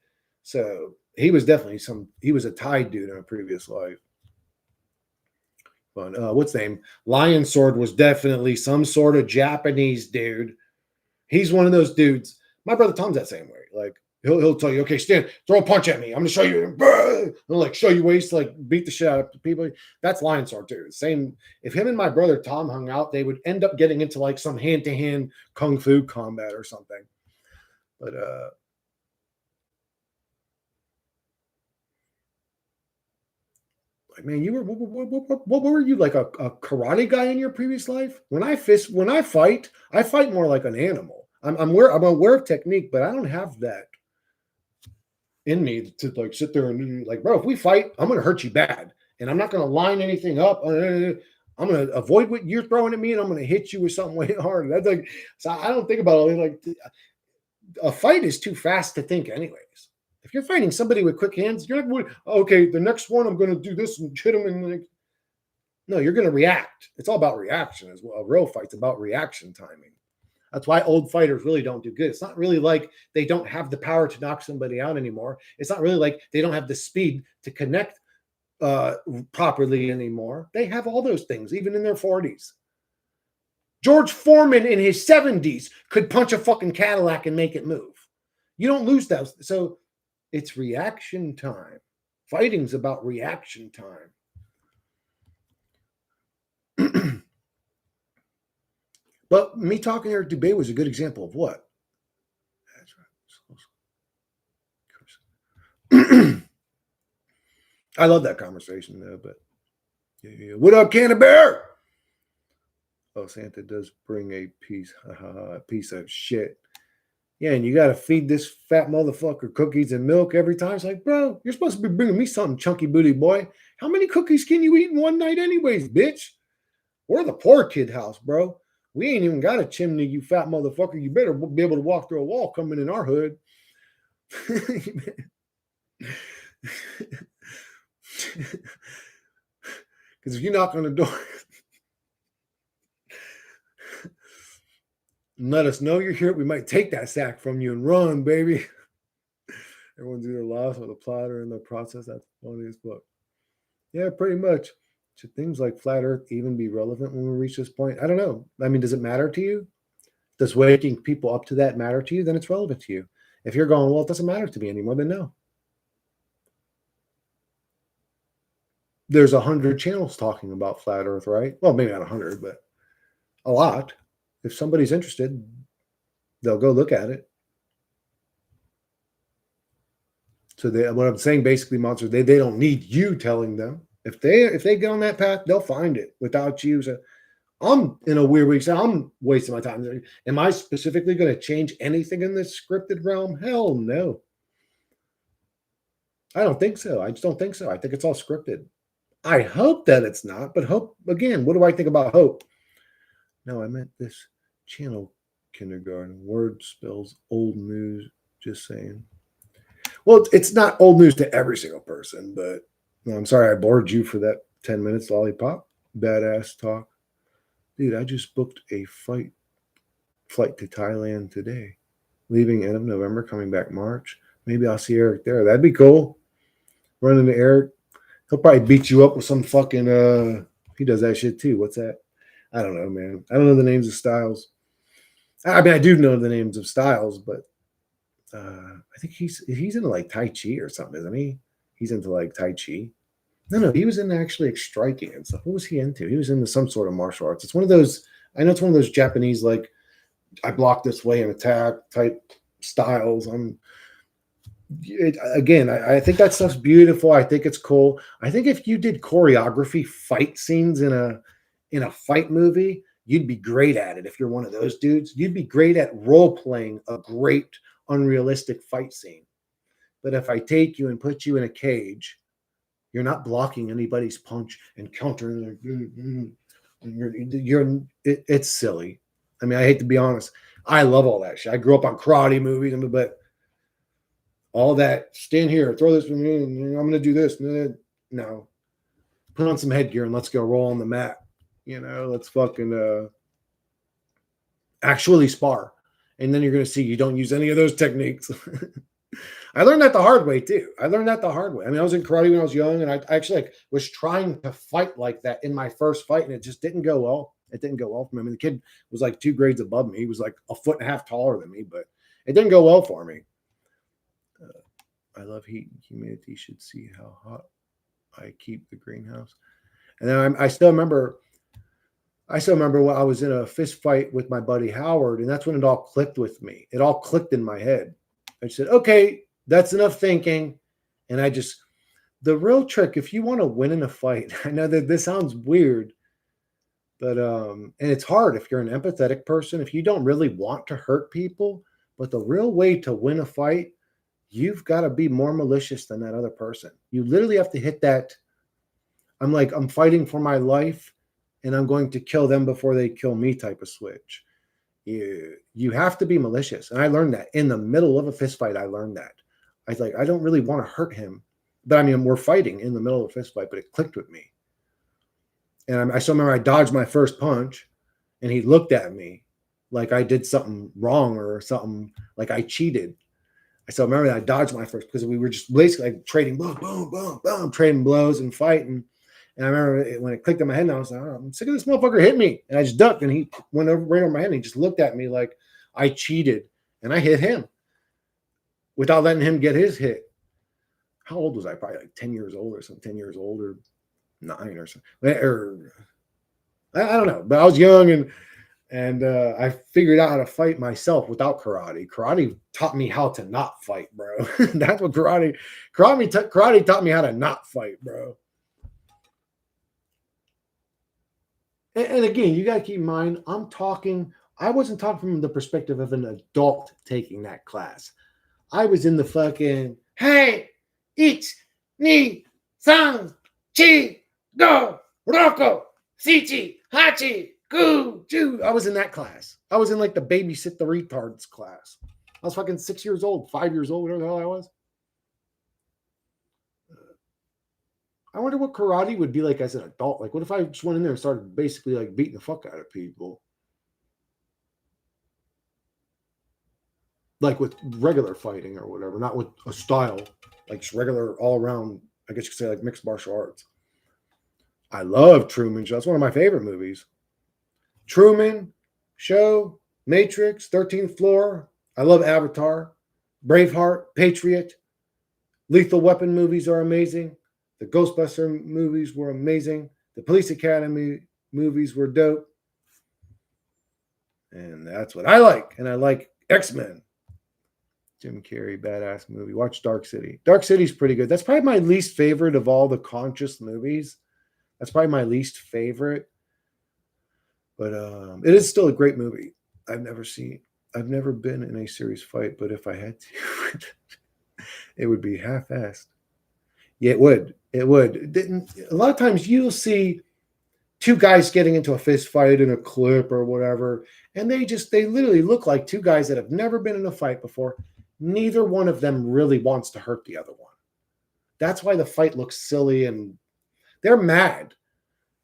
So he was definitely he was a Thai dude in a previous life. But what's the name? Lion Sword was definitely some sort of Japanese dude. He's one of those dudes. My brother Tom's that same way. Like, he'll tell you, okay, stand, throw a punch at me. I'm gonna show you. He'll like show you ways to like beat the shit out of people. That's Lion Sword too. Same. If him and my brother Tom hung out, they would end up getting into like some hand-to-hand kung fu combat or something. But like, man, you were what were you, like a karate guy in your previous life? When I fight more like an animal. I'm aware of technique, but I don't have that in me to like sit there and like, bro, if we fight, I'm gonna hurt you bad, and I'm not gonna line anything up. I'm gonna avoid what you're throwing at me, and I'm gonna hit you with something way harder. That's like, so I don't think about it like a fight is too fast to think, anyways. If you're fighting somebody with quick hands, you're not going, okay, the next one I'm going to do this and hit him and like, no, you're going to react. It's all about reaction as well. A real fight's about reaction timing. That's why old fighters really don't do good. It's not really like they don't have the power to knock somebody out anymore. It's not really like they don't have the speed to connect properly anymore. They have all those things, even in their 40s. George Foreman in his 70s could punch a fucking Cadillac and make it move. You don't lose those. So it's reaction time. Fighting's about reaction time. But me talking to Eric Dubé was a good example of what? That's right. I love that conversation though, but yeah. What up, Canna Bear? Oh, Santa does bring a piece. A piece of shit. Yeah, and you got to feed this fat motherfucker cookies and milk every time. It's like, bro, you're supposed to be bringing me something, chunky booty boy. How many cookies can you eat in one night, anyways, bitch? We're the poor kid house, bro. We ain't even got a chimney, you fat motherfucker. You better be able to walk through a wall coming in our hood. Because if you knock on the door and let us know you're here, we might take that sack from you and run, baby. Everyone's either lost or the plot or in the process. That's funny as fuck. Yeah, pretty much. Should things like flat Earth even be relevant when we reach this point? I don't know. I mean, does it matter to you? Does waking people up to that matter to you? Then it's relevant to you. If you're going, well, it doesn't matter to me anymore, then no. There's 100 channels talking about flat Earth, right? Well, maybe not 100, but a lot. If somebody's interested, they'll go look at it. So what I'm saying, basically, monsters, they don't need you telling them. If they get on that path, they'll find it without you. So I'm in a weird way. So I'm wasting my time. Am I specifically going to change anything in this scripted realm? Hell no. I don't think so. I just don't think so. I think it's all scripted. I hope that it's not, but hope, again, what do I think about hope? No, I meant this channel kindergarten. Word spells old news, just saying. Well, it's not old news to every single person, but I'm sorry I bored you for that 10 minutes, lollipop. Badass talk. Dude, I just booked a flight to Thailand today. Leaving end of November, coming back March. Maybe I'll see Eric there. That'd be cool. Run into Eric. He'll probably beat you up with some fucking he does that shit too. What's that? I don't know, man. I don't know the names of styles. I mean, I do know the names of styles, but I think he's into like Tai Chi or something, isn't he? He's into like Tai Chi. No, he was into actually like striking and stuff. What was he into? He was into some sort of martial arts. It's one of those, I know it's one of those Japanese, like, I block this way and attack type styles. I think that stuff's beautiful. I think it's cool. I think if you did choreography fight scenes in a fight movie, you'd be great at it. If you're one of those dudes, you'd be great at role playing a great unrealistic fight scene. But if I take you and put you in a cage, you're not blocking anybody's punch and countering. It's silly. I mean, I hate to be honest. I love all that shit. I grew up on karate movies, but all that, stand here, throw this, I'm going to do this. No. Put on some headgear and let's go roll on the mat. Let's fucking actually spar. And then you're going to see you don't use any of those techniques. I learned that the hard way too. I mean, I was in karate when I was young, and I actually was trying to fight like that in my first fight, and it just didn't go well. It didn't go well for me. I mean, the kid was like 2 grades above me. He was like a foot and a half taller than me, but it didn't go well for me. I love heat and humidity. Should see how hot I keep the greenhouse. And then I still remember when I was in a fist fight with my buddy Howard, and that's when it all clicked with me. It all clicked in my head. I said, okay, that's enough thinking. And the real trick, if you want to win in a fight, I know that this sounds weird, but and it's hard if you're an empathetic person, if you don't really want to hurt people, but the real way to win a fight, you've got to be more malicious than that other person. You literally have to hit that, I'm fighting for my life and I'm going to kill them before they kill me type of switch. You have to be malicious. And I learned that in the middle of a fist fight. I learned that. I was like, I don't really want to hurt him. But I mean, we're fighting in the middle of a fist fight, but it clicked with me. And I still remember I dodged my first punch and he looked at me like I did something wrong or something, like I cheated. I still remember that I dodged my first, because we were just basically like trading blows, boom, boom, boom, trading blows and fighting. And I remember when it clicked in my head, and I was like, oh, I'm sick of this motherfucker hit me. And I just ducked, and he went right over my head, and he just looked at me like I cheated. And I hit him without letting him get his hit. How old was I? Probably like 10 years old or something, 10 years old or 9 or something. Or, I don't know. But I was young, and I figured out how to fight myself without karate. Karate taught me how to not fight, bro. That's what karate taught me how to not fight, bro. And again, you got to keep in mind, I wasn't talking from the perspective of an adult taking that class. I was in the fucking, hey, ich, ni, san, chi, go, roko, sichi, hachi, gu, ju. I was in that class. I was in like the babysit the retards class. I was fucking 6 years old, 5 years old, whatever the hell I was. I wonder what karate would be like as an adult. Like, what if I just went in there and started basically like beating the fuck out of people? Like with regular fighting or whatever, not with a style, like just regular all around, I guess you could say like mixed martial arts. I love Truman Show. That's one of my favorite movies. Truman Show, Matrix, 13th Floor. I love Avatar, Braveheart, Patriot. Lethal Weapon movies are amazing. The Ghostbuster movies were amazing. The Police Academy movies were dope. And that's what I like. And I like X-Men. Jim Carrey, badass movie. Watch Dark City. Dark City's pretty good. That's probably my least favorite of all the conscious movies. That's probably my least favorite. But it is still a great movie. I've never been in a serious fight, but if I had to, it would be half-assed. Yeah, it would. It would. A lot of times you'll see two guys getting into a fist fight in a clip or whatever, and they literally look like two guys that have never been in a fight before. Neither one of them really wants to hurt the other one. That's why the fight looks silly, and they're mad,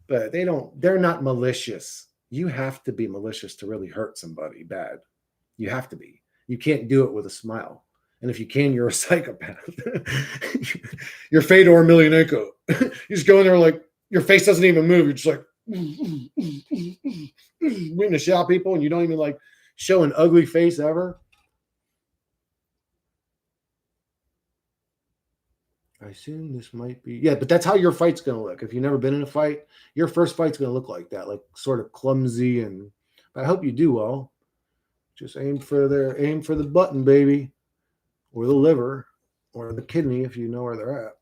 but they're not malicious. You have to be malicious to really hurt somebody bad. You have to be. You can't do it with a smile. And if you can, you're a psychopath. You're Fedor Emelianenko. You just go in there like your face doesn't even move. You're just like beating the shit out people, and you don't even like show an ugly face ever. I assume this might be, yeah, but that's how your fight's going to look. If you've never been in a fight, your first fight's going to look like that, like sort of clumsy. And I hope you do well. Just aim for the button, baby, or the liver, or the kidney if you know where they're at.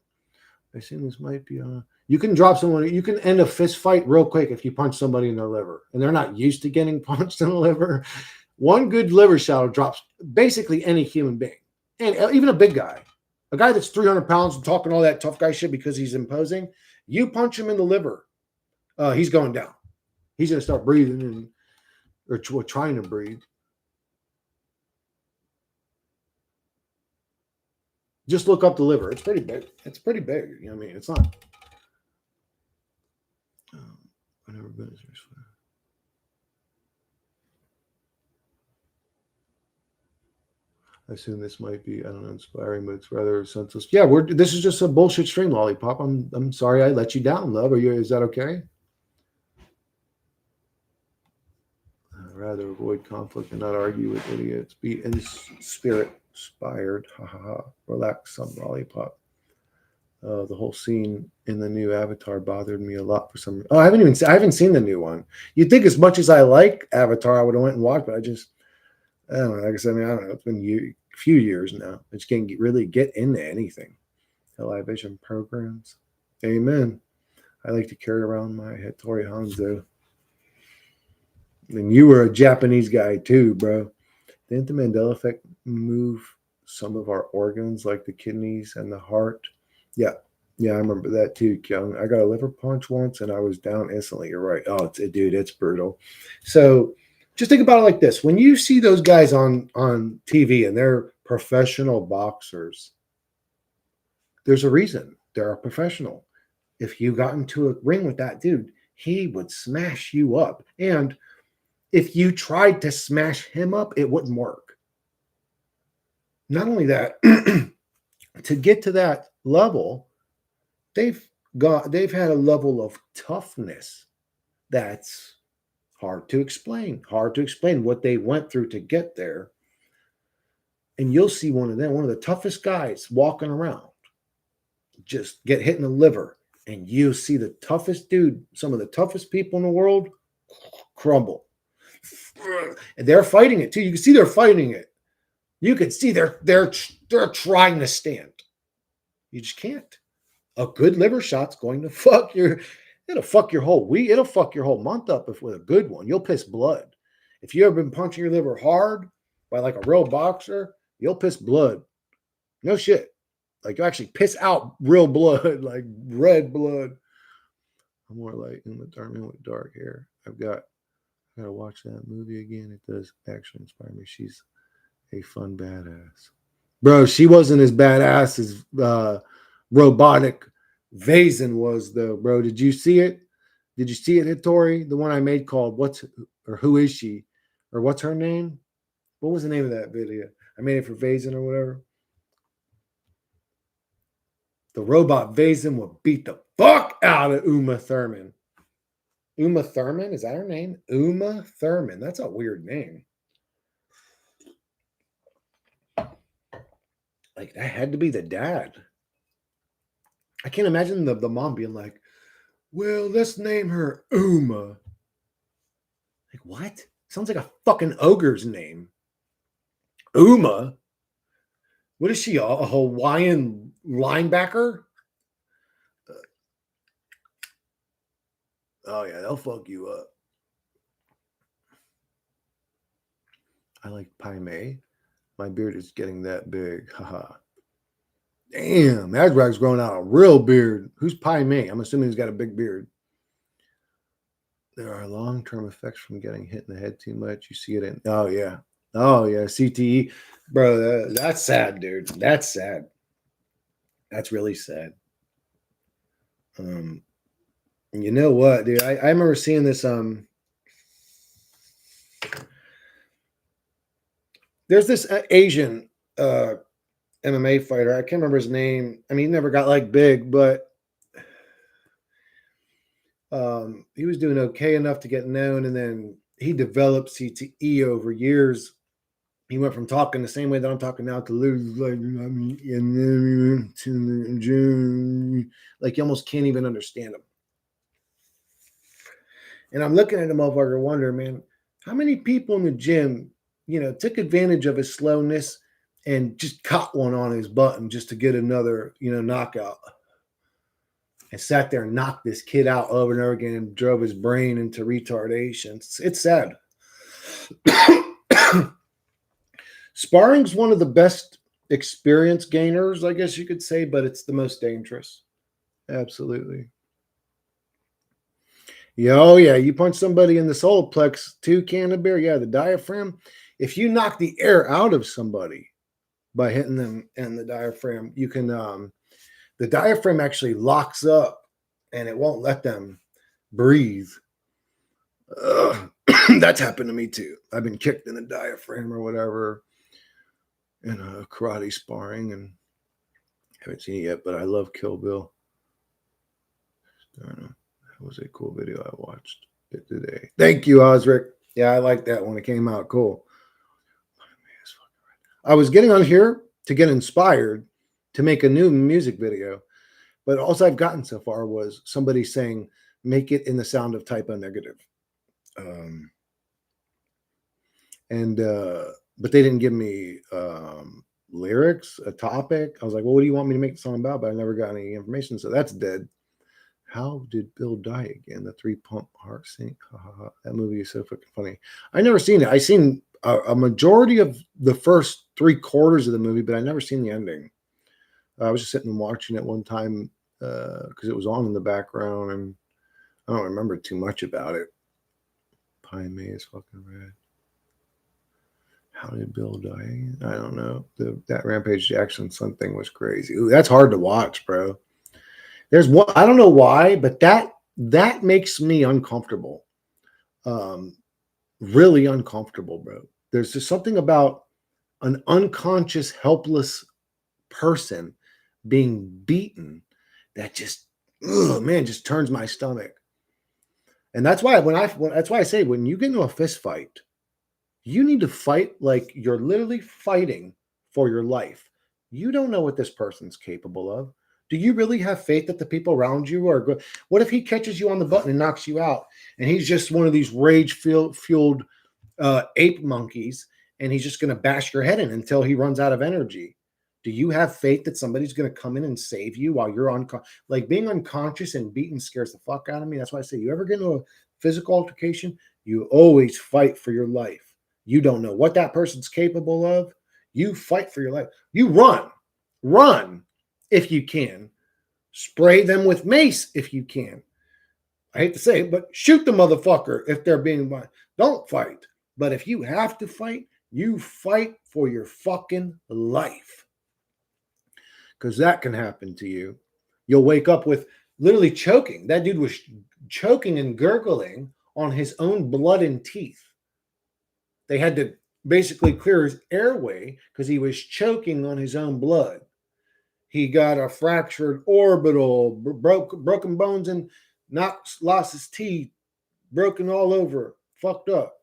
I assume this might be you can drop someone. You can end a fist fight real quick if you punch somebody in their liver, and they're not used to getting punched in the liver. One good liver shot drops basically any human being, and even a big guy. A guy that's 300 pounds and talking all that tough guy shit because he's imposing, you punch him in the liver, he's going down. He's going to start breathing or trying to breathe. Just look up the liver. It's pretty big. It's pretty big. You know what I mean? It's not. I've never been as I assume this might be, I don't know, inspiring, but it's rather senseless. Yeah, this is just a bullshit stream, Lollipop. I'm sorry I let you down, love. Is that okay? I'd rather avoid conflict and not argue with idiots. Be spirit inspired. Ha ha ha. Relax, some Lollipop. The whole scene in the new Avatar bothered me a lot for some reason. Oh, I haven't seen the new one. You'd think as much as I like Avatar, I would have went and watched, but I don't know. Like I said, I don't know. It's been a few years now. I just can't really get into anything. Television programs. Amen. I like to carry around my Hattori Hanzo. And you were a Japanese guy too, bro. Didn't the Mandela effect move some of our organs like the kidneys and the heart? Yeah. Yeah, I remember that too, Kyung. I got a liver punch once and I was down instantly. You're right. Oh, dude, it's brutal. So just think about it like this. When you see those guys on TV and they're professional boxers, there's a reason. They're a professional. If you got into a ring with that dude, he would smash you up. And if you tried to smash him up, it wouldn't work. Not only that, to get to that level, they've had a level of toughness that's hard to explain what they went through to get there. And you'll see one of the toughest guys walking around, just get hit in the liver. And you see the toughest dude, some of the toughest people in the world crumble. And they're fighting it too. You can see they're fighting it. You can see they're trying to stand. You just can't. A good liver shot's going to fuck your. It'll fuck your whole week. It'll fuck your whole month up if with a good one. You'll piss blood. If you ever been punching your liver hard by like a real boxer, you'll piss blood. No shit. Like you actually piss out real blood, like red blood. I'm more like Uma Thurman with dark hair. I gotta watch that movie again. It does actually inspire me. She's a fun badass. Bro, she wasn't as badass as robotic Vazen was though, bro. Did you see it? Did you see it, Hittori? The one I made called What's or Who Is She? Or what's her name? What was the name of that video? I made it for Vazen or whatever. The robot Vazen will beat the fuck out of Uma Thurman. Uma Thurman? Is that her name? Uma Thurman. That's a weird name. Like, that had to be the dad. I can't imagine the mom being like, well, let's name her Uma. Like, what? Sounds like a fucking ogre's name. Uma? What is she, a Hawaiian linebacker? Oh, yeah, they'll fuck you up. I like Pai Mei. My beard is getting that big. Haha. Damn, Azrag's growing out a real beard. Who's Pai Mei? I'm assuming he's got a big beard. There are long-term effects from getting hit in the head too much. You see it in, oh, yeah. Oh, yeah, CTE. Bro, that's sad, dude. That's sad. That's really sad. You know what, dude? I remember seeing this. There's this Asian MMA fighter. I can't remember his name. I mean, he never got like big, but he was doing okay enough to get known, and then he developed CTE over years. He went from talking the same way that I'm talking now to like you almost can't even understand him. And I'm looking at the motherfucker wondering, man, how many people in the gym, took advantage of his slowness and just caught one on his button just to get another, knockout. And sat there and knocked this kid out over and over again and drove his brain into retardation. It's sad. Sparring's one of the best experience gainers, I guess you could say, but it's the most dangerous. Absolutely. Oh, yeah, you punch somebody in the solar plex, 2 can of beer, yeah, the diaphragm. If you knock the air out of somebody by hitting them in the diaphragm, you can, the diaphragm actually locks up and it won't let them breathe. That's happened to me too. I've been kicked in the diaphragm or whatever in a karate sparring, and haven't seen it yet, but I love Kill Bill. I don't know. That was a cool video. I watched it today. Thank you, Osric. Yeah, I like that when it came out. Cool. I was getting on here to get inspired to make a new music video, but all I've gotten so far was somebody saying, make it in the sound of typo negative. But they didn't give me lyrics, a topic. I was like, well, what do you want me to make the song about? But I never got any information, so that's dead. How did Bill die again? The 3-pump heart sync. That movie is so fucking funny. I never seen it. I seen a majority of the first 3/4 of the movie, but I never seen the ending. I was just sitting and watching it one time because it was on in the background, and I don't remember too much about it. Pai Mei is fucking red. How did Bill die? I don't know. That Rampage Jackson Son thing was crazy. Ooh, that's hard to watch, bro. There's one, I don't know why, but that makes me uncomfortable. Really uncomfortable, bro. There's just something about an unconscious, helpless person being beaten that just, man, just turns my stomach. And that's why that's why I say when you get into a fist fight, you need to fight like you're literally fighting for your life. You don't know what this person's capable of. Do you really have faith that the people around you are good? What if he catches you on the button and knocks you out, and he's just one of these rage-fueled ape monkeys, and he's just going to bash your head in until he runs out of energy? Do you have faith that somebody's going to come in and save you while you're like being unconscious and beaten scares the fuck out of me. That's why I say, you ever get into a physical altercation, you always fight for your life. You don't know what that person's capable of. You fight for your life. You run if you can. Spray them with mace if you can. I hate to say it, but shoot the motherfucker if they're being violent. Don't fight. But if you have to fight, you fight for your fucking life. Because that can happen to you. You'll wake up with literally choking. That dude was choking and gurgling on his own blood and teeth. They had to basically clear his airway because he was choking on his own blood. He got a fractured orbital, broken bones, and lost his teeth, broken all over, fucked up.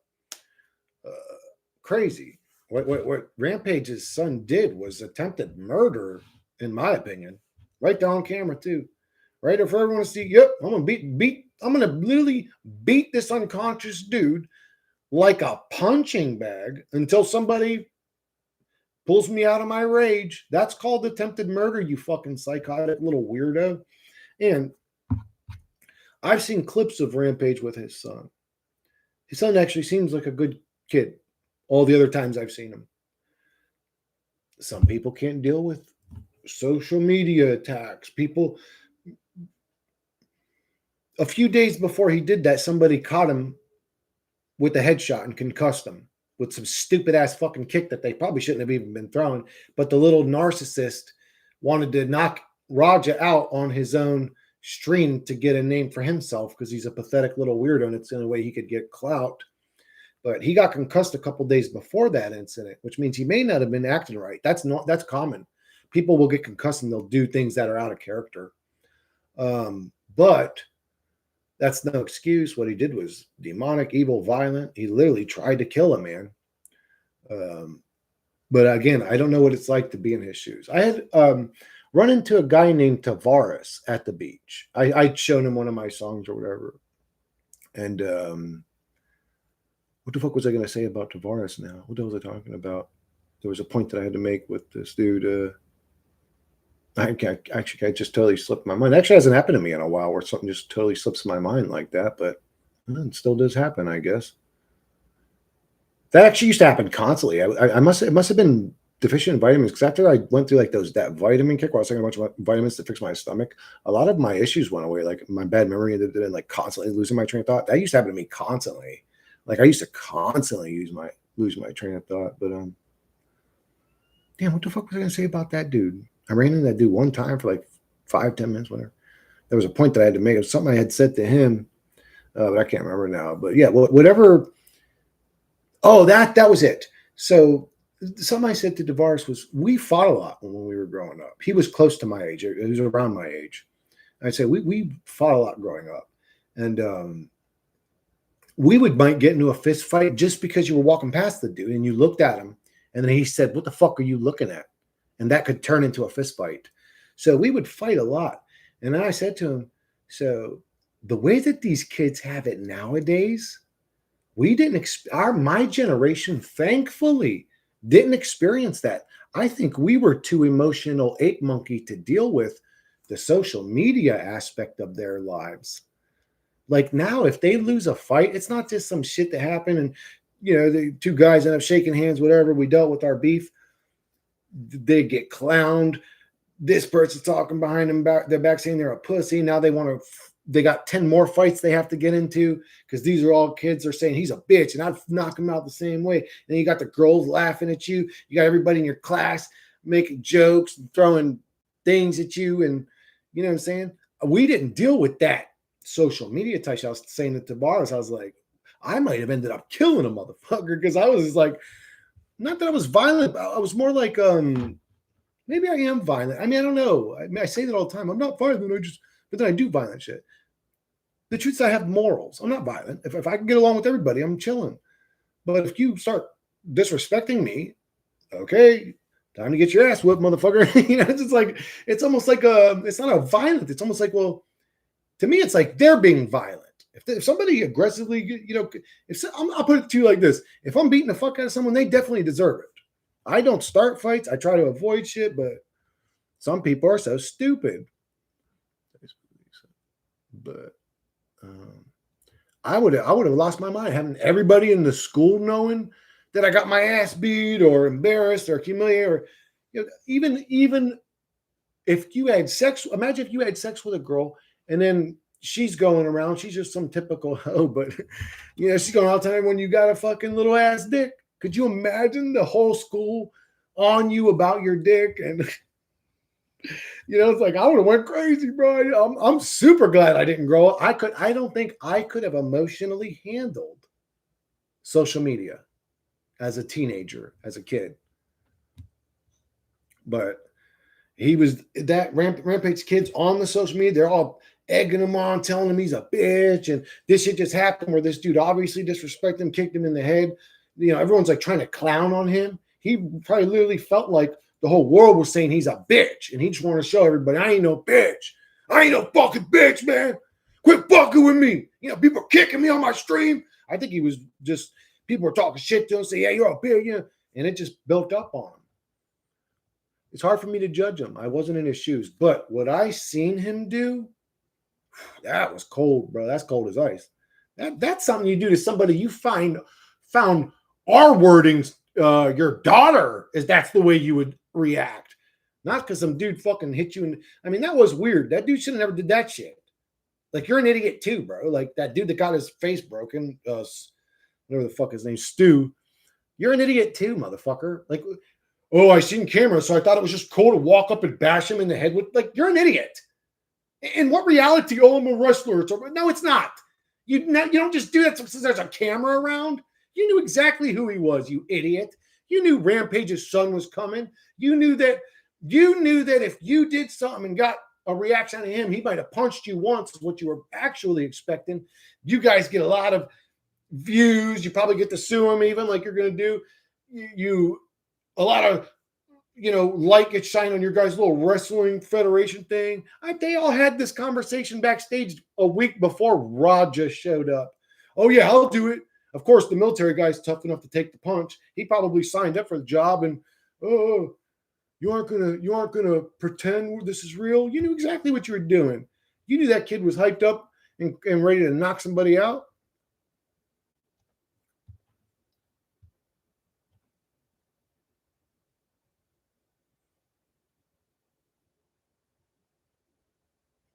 Crazy. What Rampage's son did was attempted murder, in my opinion. Right there on camera, too. Right there for everyone to see. Yep, I'm gonna literally beat this unconscious dude like a punching bag until somebody pulls me out of my rage. That's called attempted murder, you fucking psychotic little weirdo. And I've seen clips of Rampage with his son. His son actually seems like a good kid all the other times I've seen him. Some people can't deal with social media attacks. A few days before he did that, somebody caught him with a headshot and concussed him with some stupid ass fucking kick that they probably shouldn't have even been throwing. But the little narcissist wanted to knock Raja out on his own stream to get a name for himself because he's a pathetic little weirdo and it's the only way he could get clout. But he got concussed a couple days before that incident, which means he may not have been acting right. That's common. People will get concussed and they'll do things that are out of character. But that's no excuse. What he did was demonic, evil, violent. He literally tried to kill a man. But again, I don't know what it's like to be in his shoes. I had run into a guy named Tavares at the beach. I'd shown him one of my songs or whatever. And what the fuck was I going to say about Tavares now? What the hell was I talking about? There was a point that I had to make with this dude. I just totally slipped my mind. Actually, hasn't happened to me in a while where something just totally slips my mind like that, but it still does happen, I guess. That actually used to happen constantly. It must have been deficient in vitamins because after I went through like that vitamin kick where I was taking a bunch of vitamins to fix my stomach, a lot of my issues went away. Like my bad memory and like constantly losing my train of thought. That used to happen to me constantly. Like I used to constantly lose my train of thought. But damn, what the fuck was I gonna say about that dude? I ran into that dude one time for like 5-10 minutes, whatever. There was a point that I had to make. It was something I had said to him, but I can't remember now. But yeah, whatever. Oh, that was it. So something I said to Tavares was, we fought a lot when we were growing up. He was close to my age. He was around my age. I said, we fought a lot growing up. And we might get into a fist fight just because you were walking past the dude and you looked at him. And then he said, what the fuck are you looking at? And that could turn into a fist fight. So we would fight a lot. And then I said to him, so the way that these kids have it nowadays, we didn't, my generation, thankfully, didn't experience that. I think we were too emotional ape monkey to deal with the social media aspect of their lives. Like now, if they lose a fight, it's not just some shit that happened and, the two guys end up shaking hands, whatever, we dealt with our beef. They get clowned. This person's talking behind them, their back saying they're a pussy. Now they got 10 more fights they have to get into because these are all kids are saying he's a bitch and I'd knock him out the same way. And you got the girls laughing at you. You got everybody in your class making jokes and throwing things at you. And you know what I'm saying? We didn't deal with that social media type shit. I was saying to Tavares, I was like, I might have ended up killing a motherfucker because I was like, not that I was violent, but I was more like, maybe I am violent. I mean, I don't know. I say that all the time. I'm not violent. But then I do violent shit. The truth is I have morals. I'm not violent. If I can get along with everybody, I'm chilling. But if you start disrespecting me, okay, time to get your ass whipped, motherfucker. It's just like, it's almost like it's not a violent. It's almost like, well, to me, it's like they're being violent. If somebody aggressively, I'll put it to you like this. If I'm beating the fuck out of someone, they definitely deserve it. I don't start fights. I try to avoid shit, but some people are so stupid. But I would have lost my mind having everybody in the school knowing that I got my ass beat or embarrassed or humiliated, or even if you had sex. Imagine if you had sex with a girl and then she's going around. She's just some typical hoe, but she's going out telling everyone you got a fucking little ass dick. Could you imagine the whole school on you about your dick? And it's like I would have went crazy, bro. I'm super glad I didn't grow up. I don't think I could have emotionally handled social media as a teenager, as a kid. But he was that Rampage kids on the social media. They're all egging him on, telling him he's a bitch, and this shit just happened where this dude obviously disrespected him, kicked him in the head. Everyone's like trying to clown on him. He probably literally felt like the whole world was saying he's a bitch, and he just wanted to show everybody, I ain't no bitch. I ain't no fucking bitch, man. Quit fucking with me. People are kicking me on my stream. I think he was just, people were talking shit to him, say, yeah, you're a bitch, and it just built up on him. It's hard for me to judge him. I wasn't in his shoes. But what I seen him do, that was cold, bro. That's cold as ice. That's something you do to somebody you found our wordings, your daughter, is that's the way you would react. Not because some dude fucking hit you. That was weird. That dude should have never did that shit. Like, you're an idiot too, bro. Like that dude that got his face broken, whatever the fuck his name, Stu. You're an idiot too, motherfucker. Like, oh, I seen camera, so I thought it was just cool to walk up and bash him in the head with, like, you're an idiot. In what reality? Oh, I'm a wrestler. No, it's not. You don't just do that since there's a camera around. You knew exactly who he was, you idiot. You knew Rampage's son was coming. You knew that if you did something and got a reaction out of him, he might have punched you once, what you were actually expecting. You guys get a lot of views. You probably get to sue him even, like you're going to do. A lot of, light gets shined on your guys' little wrestling federation thing. They all had this conversation backstage a week before Rod just showed up. Oh, yeah, I'll do it. Of course, the military guy's tough enough to take the punch. He probably signed up for the job, and, oh, you aren't gonna pretend this is real. You knew exactly what you were doing. You knew that kid was hyped up and ready to knock somebody out.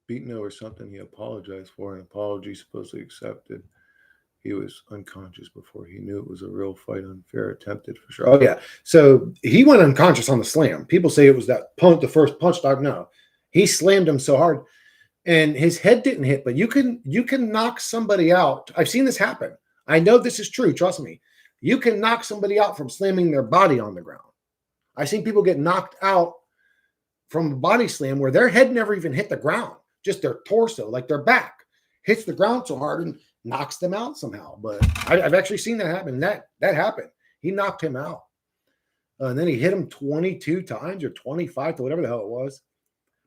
Beaten over something he apologized for, an apology supposedly accepted. He was unconscious before he knew it was a real fight. Unfair, attempted for sure. Oh yeah, so he went unconscious on the slam. People say it was that punch, the first punch dog. No, he slammed him so hard, and his head didn't hit. But you can knock somebody out. I've seen this happen. I know this is true. Trust me. You can knock somebody out from slamming their body on the ground. I've seen people get knocked out from a body slam where their head never even hit the ground. Just their torso, like their back, hits the ground so hard and knocks them out somehow. But I've actually seen that happen. That happened. He knocked him out. And then he hit him 22 times or 25 to whatever the hell it was.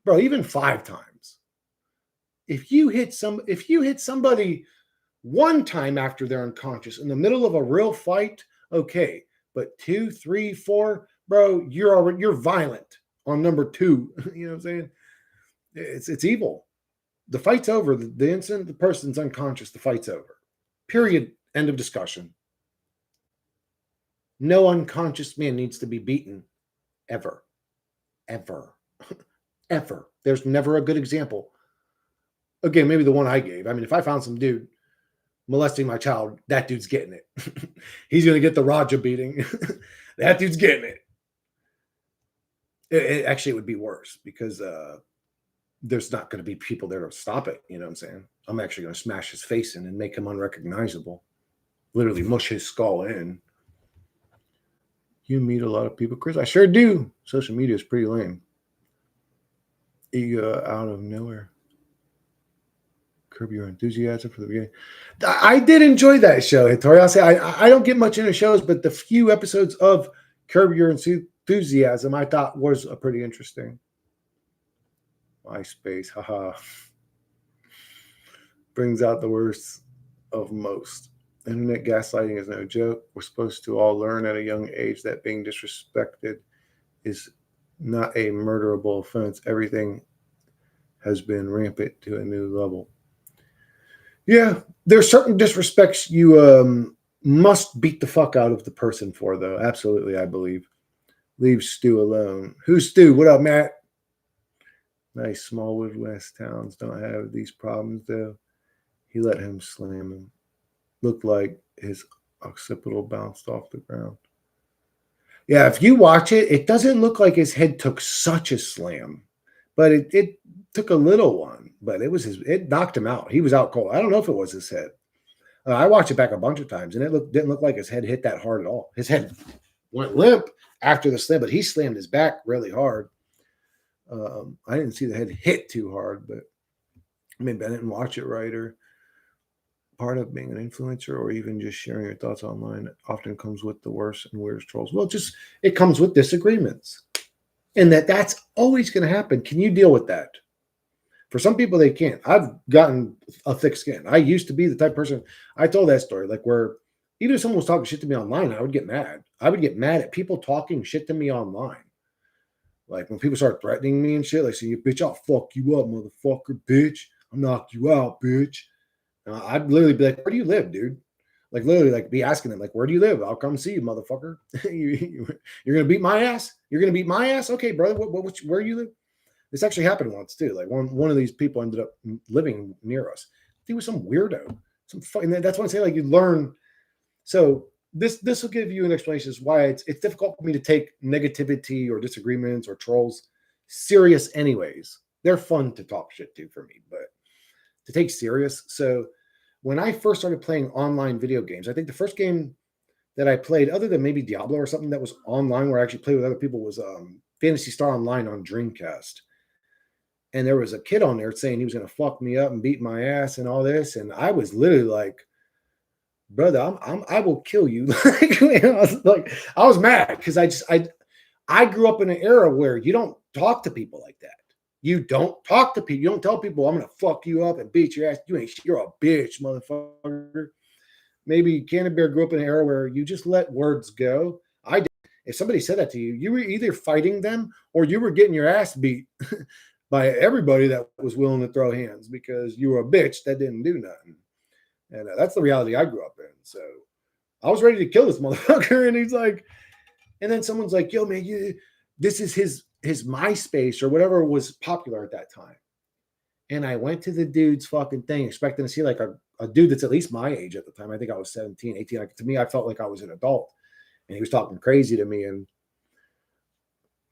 Bro, even 5 times. If you hit somebody one time after they're unconscious in the middle of a real fight, okay. But 2, 3, 4, bro, you're violent on number 2. You know what I'm saying? It's evil. The fight's over. The instant the person's unconscious, the fight's over. Period. End of discussion. No unconscious man needs to be beaten. Ever. Ever. Ever. There's never a good example. Again, maybe the one I gave. If I found some dude molesting my child, that dude's getting it. He's going to get the Raja beating. That dude's getting it. Actually, it would be worse because there's not going to be people there to stop it. You know what I'm saying? I'm actually going to smash his face in and make him unrecognizable. Literally mush his skull in. You meet a lot of people, Chris. I sure do. Social media is pretty lame. Ego out of nowhere. Curb Your Enthusiasm for the beginning. I did enjoy that show, Hittori. I'll say I don't get much into shows, but the few episodes of Curb Your Enthusiasm I thought was pretty interesting. MySpace, haha. Brings out the worst of most. Internet gaslighting is no joke. We're supposed to all learn at a young age that being disrespected is not a murderable offense. Everything has been rampant to a new level. Yeah, there's certain disrespects you must beat the fuck out of the person for, though. Absolutely, I believe. Leave Stu alone. Who's Stu? What up, Matt? Nice small Midwest towns don't have these problems, though. He let him slam him. Looked like his occipital bounced off the ground. Yeah, if you watch it, it doesn't look like his head took such a slam, but it took a little one. But it knocked him out. He was out cold. I don't know if it was his head. I watched it back a bunch of times, and didn't look like his head hit that hard at all. His head went limp after the slam, but he slammed his back really hard. I didn't see the head hit too hard, but maybe I didn't watch it right. Or part of being an influencer, or even just sharing your thoughts online, often comes with the worst and weirdest trolls. Well, it comes with disagreements, and that's always going to happen. Can you deal with that? For some people, they can't. I've gotten a thick skin. I used to be the type of person. I told that story, like where even if someone was talking shit to me online, I would get mad. I would get mad at people talking shit to me online. Like when people start threatening me and shit, like, "You bitch, I'll fuck you up, motherfucker, bitch. I'll knock you out, bitch." I'd literally be like, "Where do you live, dude?" Like literally, like be asking them, like, "Where do you live? I'll come see you, motherfucker." You're gonna beat my ass. You're gonna beat my ass. Okay, brother. Where you live? This actually happened once too. Like one of these people ended up living near us. He was some weirdo. And that's why I say, like, you learn. So this will give you an explanation as why it's difficult for me to take negativity or disagreements or trolls serious. Anyways, they're fun to talk shit to for me, but to take serious. So when I first started playing online video games, I think the first game that I played, other than maybe Diablo or something that was online where I actually played with other people, was Phantasy Star Online on Dreamcast. And there was a kid on there saying he was going to fuck me up and beat my ass and all this. And I was literally like, "Brother, I will kill you." I was mad because I grew up in an era where you don't talk to people like that. You don't talk to people. You don't tell people, "I'm going to fuck you up and beat your ass. You're a bitch, motherfucker." Maybe Candy Bear grew up in an era where you just let words go. I did. If somebody said that to you, you were either fighting them or you were getting your ass beat by everybody that was willing to throw hands because you were a bitch that didn't do nothing. And that's the reality I grew up in. So I was ready to kill this motherfucker. And he's like, and then someone's like, "Yo, man, this is his MySpace or whatever was popular at that time." And I went to the dude's fucking thing, expecting to see like a dude that's at least my age at the time. I think I was 17, 18. Like, to me, I felt like I was an adult. And he was talking crazy to me. And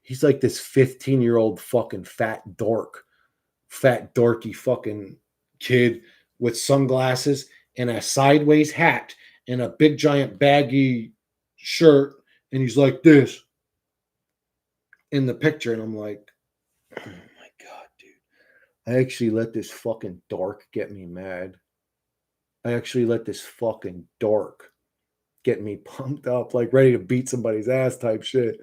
he's like this 15-year-old fucking fat dorky fucking kid with sunglasses and a sideways hat and a big giant baggy shirt. And he's like this in the picture. And I'm like, "Oh my God, dude. I actually let this fucking dork get me mad. I actually let this fucking dork get me pumped up, like ready to beat somebody's ass type shit.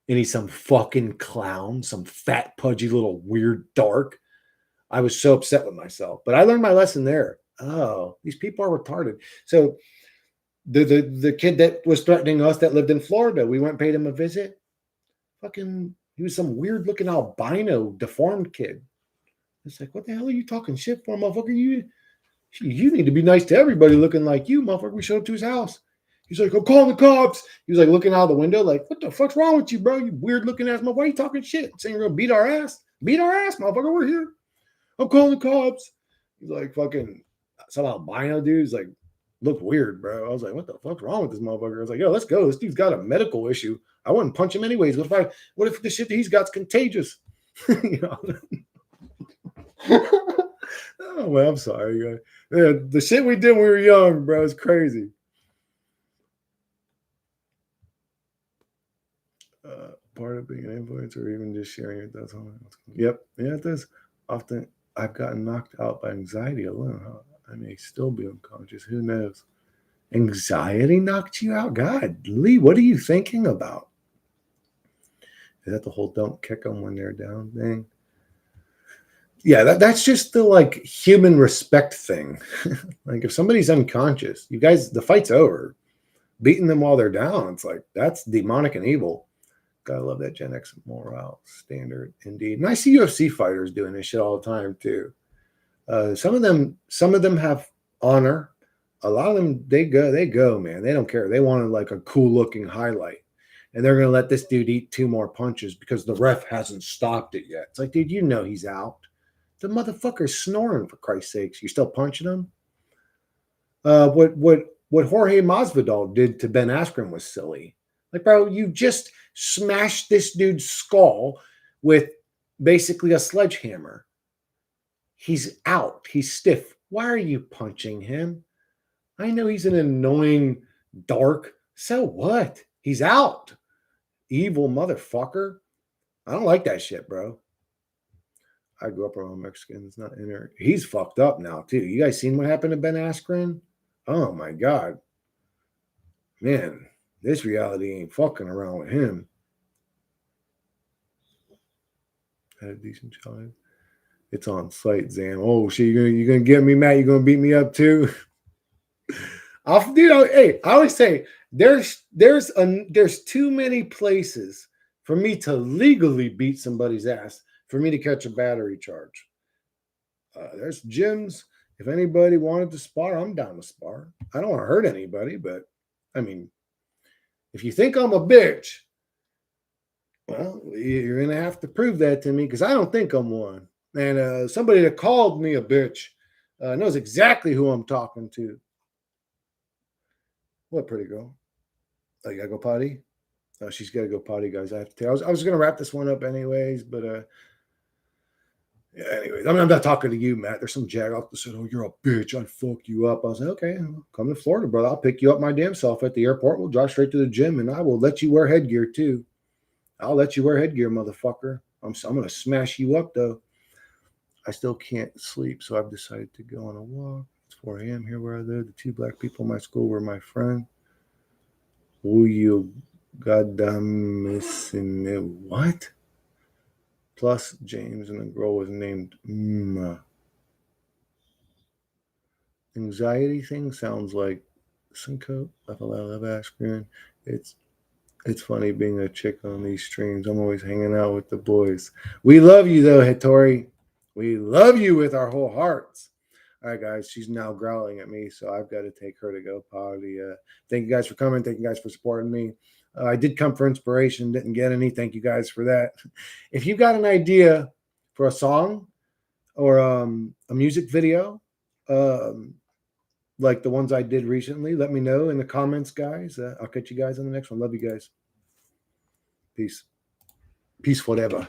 And he's some fucking clown, some fat, pudgy little weird dork." I was so upset with myself, but I learned my lesson there. Oh, these people are retarded. So the kid that was threatening us that lived in Florida, we went and paid him a visit. Fucking, he was some weird looking albino deformed kid. It's like, "What the hell are you talking shit for, motherfucker? You need to be nice to everybody looking like you, motherfucker." We showed up to his house. He's like, "I'm calling the cops." He was like looking out the window, like, "What the fuck's wrong with you, bro? You weird looking ass motherfucker. Why are you talking shit? Saying we're gonna beat our ass? Beat our ass, motherfucker. We're here. I'm calling the cops." He's like fucking some albino dude. He's like, looked weird, bro. I was like, "What the fuck's wrong with this motherfucker?" I was like, "Yo, let's go. This dude's got a medical issue. I wouldn't punch him anyways. What if the shit that he's got's contagious?" You know? Oh, well, I'm sorry. Yeah, the shit we did when we were young, bro, is crazy. Part of being an influencer, or even just sharing your thoughts on it. Yep. Yeah, it does. Often I've gotten knocked out by anxiety alone. I may still be unconscious. Who knows? Anxiety knocked you out? God, Lee, what are you thinking about? Is that the whole "don't kick them when they're down" thing? Yeah, that's just the like human respect thing. Like if somebody's unconscious, you guys, the fight's over. Beating them while they're down, it's like that's demonic and evil. Gotta love that Gen X morale standard, indeed. And I see UFC fighters doing this shit all the time too. Some of them have honor. A lot of them, they go, man. They don't care. They wanted like a cool looking highlight, and they're gonna let this dude eat 2 more punches because the ref hasn't stopped it yet. It's like, dude, you know he's out. The motherfucker's snoring, for Christ's sakes. You're still punching him. What Jorge Masvidal did to Ben Askren was silly. Like, bro, you just smashed this dude's skull with basically a sledgehammer. He's out. He's stiff. Why are you punching him? I know he's an annoying dark. So what? He's out. Evil motherfucker. I don't like that shit, bro. I grew up around Mexicans, not in there. He's fucked up now, too. You guys seen what happened to Ben Askren? Oh my God. Man, this reality ain't fucking around with him. Had a decent child. It's on site, Zam. Oh shit, you're gonna get me, Matt. You're gonna beat me up too. Hey, I always say there's too many places for me to legally beat somebody's ass for me to catch a battery charge. There's gyms. If anybody wanted to spar, I'm down to spar. I don't want to hurt anybody, but I mean, if you think I'm a bitch, well, you're gonna have to prove that to me because I don't think I'm one. And somebody that called me a bitch knows exactly who I'm talking to. What pretty girl? Oh, you gotta go potty? Oh, she's gotta go potty, guys. I have to tell. I was gonna wrap this one up anyways, but yeah, anyways, I'm not talking to you, Matt. There's some jag off that said, "Oh, you're a bitch. I'd fuck you up." I was like, "Okay, come to Florida, brother. I'll pick you up my damn self at the airport. We'll drive straight to the gym, and I will let you wear headgear too. I'll let you wear headgear, motherfucker. I'm gonna smash you up though. I still can't sleep, so I've decided to go on a walk. It's 4 a.m. here where I live. The 2 black people in my school were my friend. Who you goddamn missing me? What? Plus, James and the girl was named Mma. Anxiety thing sounds like syncope. Love aspirin. It's funny being a chick on these streams. I'm always hanging out with the boys. We love you though, Hattori. We love you with our whole hearts. All right, guys. She's now growling at me, so I've got to take her to go potty. Thank you guys for coming. Thank you guys for supporting me. I did come for inspiration. Didn't get any. Thank you guys for that. If you've got an idea for a song or a music video, like the ones I did recently, let me know in the comments, guys. I'll catch you guys on the next one. Love you guys. Peace. Peace forever.